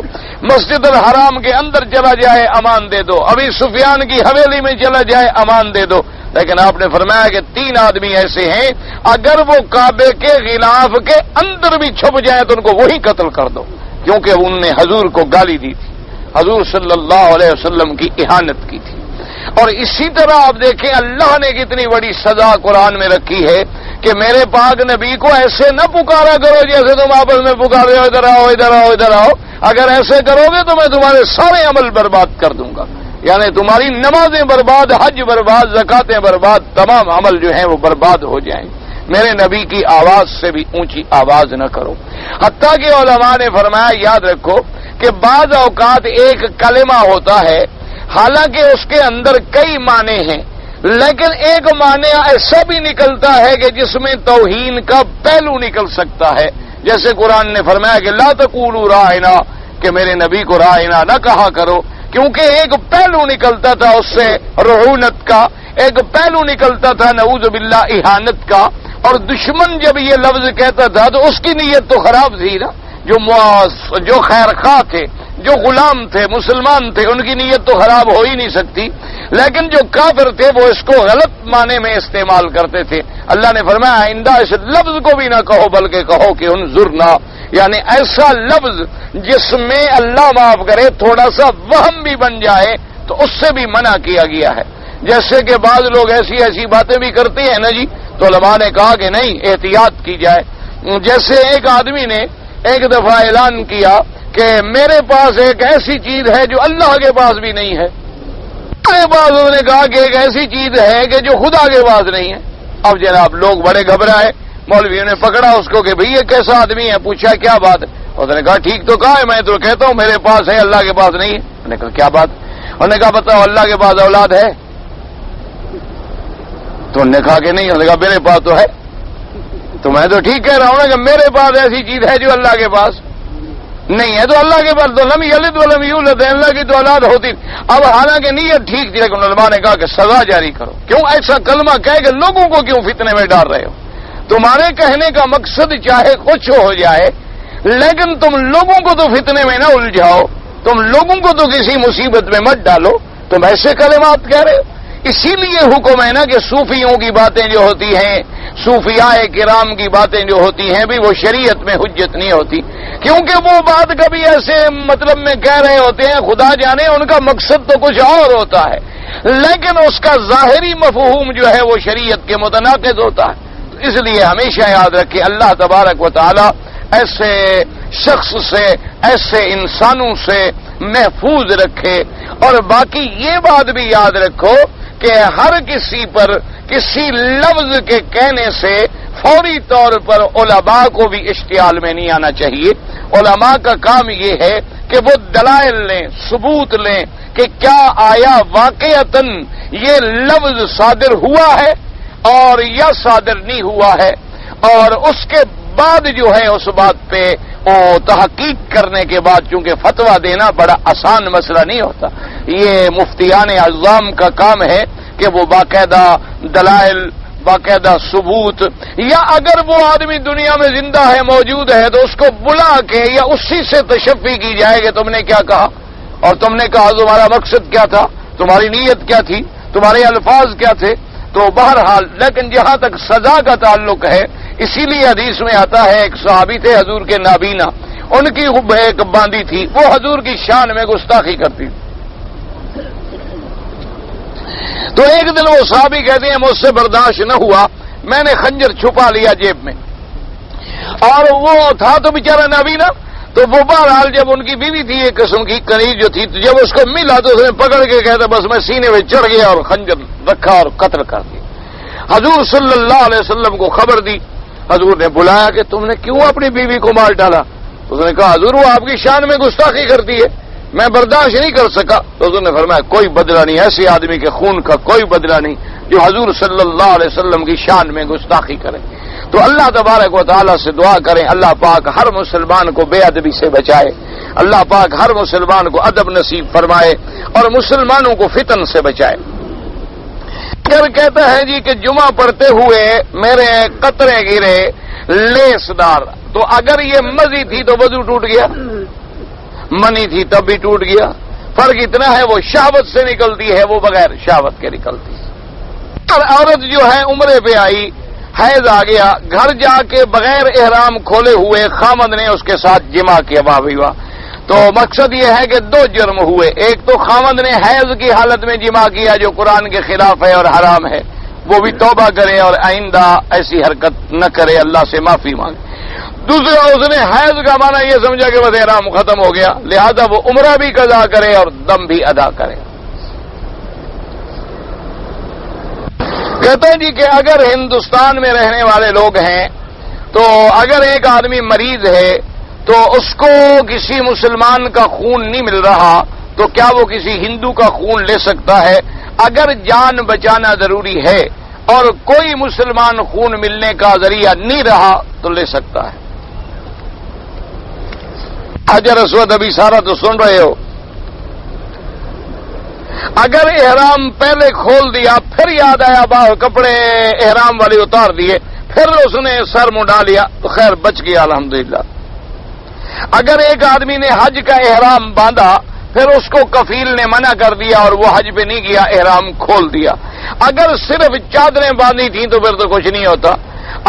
مسجد الحرام کے اندر چلا جائے امان دے دو، ابھی سفیان کی حویلی میں چلا جائے امان دے دو. لیکن آپ نے فرمایا کہ 3 آدمی ایسے ہیں اگر وہ کعبے کے غلاف کے اندر بھی چھپ جائیں تو ان کو وہی قتل کر دو، کیونکہ انہوں نے حضور کو گالی دی تھی، حضور صلی اللہ علیہ وسلم کی اہانت کی تھی. اور اسی طرح آپ دیکھیں اللہ نے کتنی بڑی سزا قرآن میں رکھی ہے کہ میرے پاک نبی کو ایسے نہ پکارا کرو جیسے تم آپس میں پکار رہے ہو، ادھر آؤ ادھر آؤ ادھر آؤ. اگر ایسے کرو گے تو میں تمہارے سارے عمل برباد کر دوں گا، یعنی تمہاری نمازیں برباد، حج برباد، زکاتیں برباد، تمام عمل جو ہیں وہ برباد ہو جائیں. میرے نبی کی آواز سے بھی اونچی آواز نہ کرو. حتیٰ کہ علماء نے فرمایا یاد رکھو کہ بعض اوقات ایک کلمہ ہوتا ہے، حالانکہ اس کے اندر کئی معنی ہیں، لیکن ایک معنی ایسا بھی نکلتا ہے کہ جس میں توہین کا پہلو نکل سکتا ہے. جیسے قرآن نے فرمایا کہ لا تقولوا راعنا، کہ میرے نبی کو راعنا نہ کہا کرو، کیونکہ ایک پہلو نکلتا تھا اس سے رعونت کا، ایک پہلو نکلتا تھا نعوذ باللہ اہانت کا. اور دشمن جب یہ لفظ کہتا تھا تو اس کی نیت تو خراب تھی نا. جو خیر خواہ تھے، جو غلام تھے، مسلمان تھے، ان کی نیت تو خراب ہو ہی نہیں سکتی. لیکن جو کافر تھے وہ اس کو غلط معنی میں استعمال کرتے تھے. اللہ نے فرمایا آئندہ اس لفظ کو بھی نہ کہو بلکہ کہو کہ انظرنا، یعنی ایسا لفظ جس میں اللہ معاف کرے تھوڑا سا وہم بھی بن جائے تو اس سے بھی منع کیا گیا ہے. جیسے کہ بعض لوگ ایسی باتیں بھی کرتے ہیں نا جی، تو علماء نے کہا کہ نہیں، احتیاط کی جائے. جیسے ایک آدمی نے ایک دفعہ اعلان کیا کہ میرے پاس ایک ایسی چیز ہے جو اللہ کے پاس بھی نہیں ہے. میرے پاس انہوں نے کہا کہ ایک ایسی چیز ہے کہ جو خدا کے پاس نہیں ہے. اب جناب لوگ بڑے گھبرائے، مولویوں نے پکڑا اس کو کہ بھئی یہ کیسا آدمی ہے، پوچھا کیا بات ہے. اس نے کہا ٹھیک تو کہا ہے، میں تو کہتا ہوں میرے پاس ہے، اللہ کے پاس نہیں ہے. انہوں نے کہا کیا بات؟ انہوں نے کہا بتاؤ اللہ کے پاس اولاد ہے؟ تو انہوں نے کہا کہ نہیں. انہوں نے کہا میرے پاس تو ہے. تو میں تو ٹھیک کہہ رہا ہوں نا کہ میرے پاس ایسی چیز ہے جو اللہ کے پاس نہیں ہے. تو اللہ کے پاس تو لم یلد ولم یولد، اللہ کی تو اولاد ہوتی. اب حالانکہ نیت ٹھیک تھی لیکن علماء نے کہا کہ سزا جاری کرو. کیوں ایسا کلمہ کہہ کہ لوگوں کو کیوں فتنے میں ڈال رہے ہو؟ تمہارے کہنے کا مقصد چاہے کچھ ہو جائے لیکن تم لوگوں کو تو فتنے میں نہ الجھاؤ، تم لوگوں کو تو کسی مصیبت میں مت ڈالو. تم ایسے کلمات کہہ رہے ہو. اسی لیے حکم ہے نا کہ صوفیوں کی باتیں جو ہوتی ہیں، صوفیاء کرام کی باتیں جو ہوتی ہیں بھی وہ شریعت میں حجت نہیں ہوتی، کیونکہ وہ بات کبھی ایسے مطلب میں کہہ رہے ہوتے ہیں، خدا جانے ان کا مقصد تو کچھ اور ہوتا ہے لیکن اس کا ظاہری مفہوم جو ہے وہ شریعت کے متناقض ہوتا ہے. اس لیے ہمیشہ یاد رکھے اللہ تبارک و تعالی ایسے شخص سے، ایسے انسانوں سے محفوظ رکھے. اور باقی یہ بات بھی یاد رکھو کہ ہر کسی پر کسی لفظ کے کہنے سے فوری طور پر علماء کو بھی اشتعال میں نہیں آنا چاہیے. علماء کا کام یہ ہے کہ وہ دلائل لیں، ثبوت لیں کہ کیا آیا واقعتاً یہ لفظ صادر ہوا ہے اور یا صادر نہیں ہوا ہے. اور اس کے بعد جو ہے اس بات پہ تحقیق کرنے کے بعد، چونکہ فتویٰ دینا بڑا آسان مسئلہ نہیں ہوتا، یہ مفتیان اعظام کا کام ہے کہ وہ باقاعدہ دلائل، باقاعدہ ثبوت، یا اگر وہ آدمی دنیا میں زندہ ہے، موجود ہے، تو اس کو بلا کے یا اسی سے تشفی کی جائے کہ تم نے کیا کہا اور تم نے کہا تمہارا مقصد کیا تھا، تمہاری نیت کیا تھی، تمہارے الفاظ کیا تھے. تو بہرحال لیکن جہاں تک سزا کا تعلق ہے، اسی لیے حدیث میں آتا ہے ایک صحابی تھے حضور کے نابینا، ان کی ایک باندی تھی، وہ حضور کی شان میں گستاخی کرتی. تو ایک دن وہ صحابی کہتے ہیں مجھ سے برداشت نہ ہوا، میں نے خنجر چھپا لیا جیب میں، اور وہ تھا تو بیچارہ نابینا. تو وہ بہرحال جب ان کی بیوی تھی ایک قسم کی کنیز جو تھی، تو جب اس کو ملا تو اس نے پکڑ کے کہتا بس میں سینے میں چڑھ گیا اور خنجر رکھا اور قتل کر دیا. حضور صلی اللہ علیہ وسلم کو خبر دی. حضور نے بلایا کہ تم نے کیوں اپنی بیوی کو مار ڈالا؟ اس نے کہا حضور وہ آپ کی شان میں گستاخی کرتی ہے، میں برداشت نہیں کر سکا. تو حضور نے فرمایا کوئی بدلہ نہیں، ایسے آدمی کے خون کا کوئی بدلہ نہیں جو حضور صلی اللہ علیہ وسلم کی شان میں گستاخی کرے. تو اللہ تبارک و تعالیٰ سے دعا کریں اللہ پاک ہر مسلمان کو بے ادبی سے بچائے، اللہ پاک ہر مسلمان کو ادب نصیب فرمائے اور مسلمانوں کو فتن سے بچائے. اگر کہتا ہے جی کہ جمعہ پڑھتے ہوئے میرے قطرے گرے لیس دار، تو اگر یہ مزی تھی تو وضو ٹوٹ گیا، منی تھی تب بھی ٹوٹ گیا. فرق اتنا ہے وہ شہوت سے نکلتی ہے، وہ بغیر شہوت کے نکلتی ہے. اور عورت جو ہے عمرے پہ آئی، حیض آ گیا، گھر جا کے بغیر احرام کھولے ہوئے خامد نے اس کے ساتھ جمع کیا، واہ بھائی واہ. تو مقصد یہ ہے کہ دو جرم ہوئے، ایک تو خامد نے حیض کی حالت میں جمع کیا جو قرآن کے خلاف ہے اور حرام ہے، وہ بھی توبہ کرے اور آئندہ ایسی حرکت نہ کرے، اللہ سے معافی مانگے. دوسرا اس نے حیض کا معنی یہ سمجھا کہ بس احرام ختم ہو گیا، لہذا وہ عمرہ بھی قضا کرے اور دم بھی ادا کرے. کہتے ہیں جی کہ اگر ہندوستان میں رہنے والے لوگ ہیں تو اگر ایک آدمی مریض ہے تو اس کو کسی مسلمان کا خون نہیں مل رہا تو کیا وہ کسی ہندو کا خون لے سکتا ہے؟ اگر جان بچانا ضروری ہے اور کوئی مسلمان خون ملنے کا ذریعہ نہیں رہا تو لے سکتا ہے. حجر اسود ابھی سارا تو سن رہے ہو. اگر احرام پہلے کھول دیا پھر یاد آیا باہر کپڑے احرام والے اتار دیے پھر اس نے سر منڈا لیا تو خیر بچ گیا الحمدللہ. اگر ایک آدمی نے حج کا احرام باندھا پھر اس کو کفیل نے منع کر دیا اور وہ حج پہ نہیں گیا، احرام کھول دیا. اگر صرف چادریں باندھی تھیں تو پھر تو کچھ نہیں ہوتا.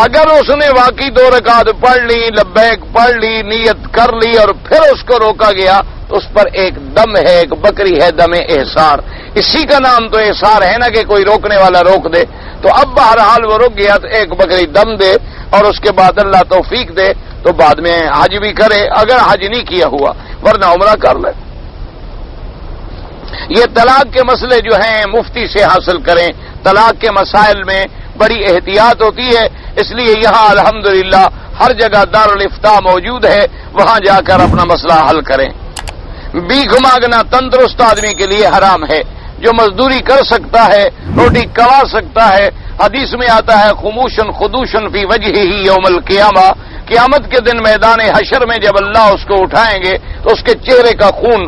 اگر اس نے واقعی 2 رکعت پڑھ لی، لبیک پڑھ لی، نیت کر لی اور پھر اس کو روکا گیا تو اس پر ایک دم ہے، ایک بکری ہے، دم احسار. اسی کا نام تو احسار ہے نا کہ کوئی روکنے والا روک دے. تو اب بہرحال وہ رک گیا تو ایک بکری دم دے اور اس کے بعد اللہ توفیق دے تو بعد میں حج بھی کرے اگر حج نہیں کیا ہوا، ورنہ عمرہ کر لے. یہ طلاق کے مسئلے جو ہیں مفتی سے حاصل کریں. طلاق کے مسائل میں بڑی احتیاط ہوتی ہے، اس لیے یہاں الحمدللہ ہر جگہ دارالافتاء موجود ہے، وہاں جا کر اپنا مسئلہ حل کریں. بھیک مانگنا تندرست آدمی کے لیے حرام ہے. جو مزدوری کر سکتا ہے، روٹی کما سکتا ہے، حدیث میں آتا ہے خموشن خدوشن فی وجہہ یوم القیامہ، قیامت کے دن میدان حشر میں جب اللہ اس کو اٹھائیں گے تو اس کے چہرے کا خون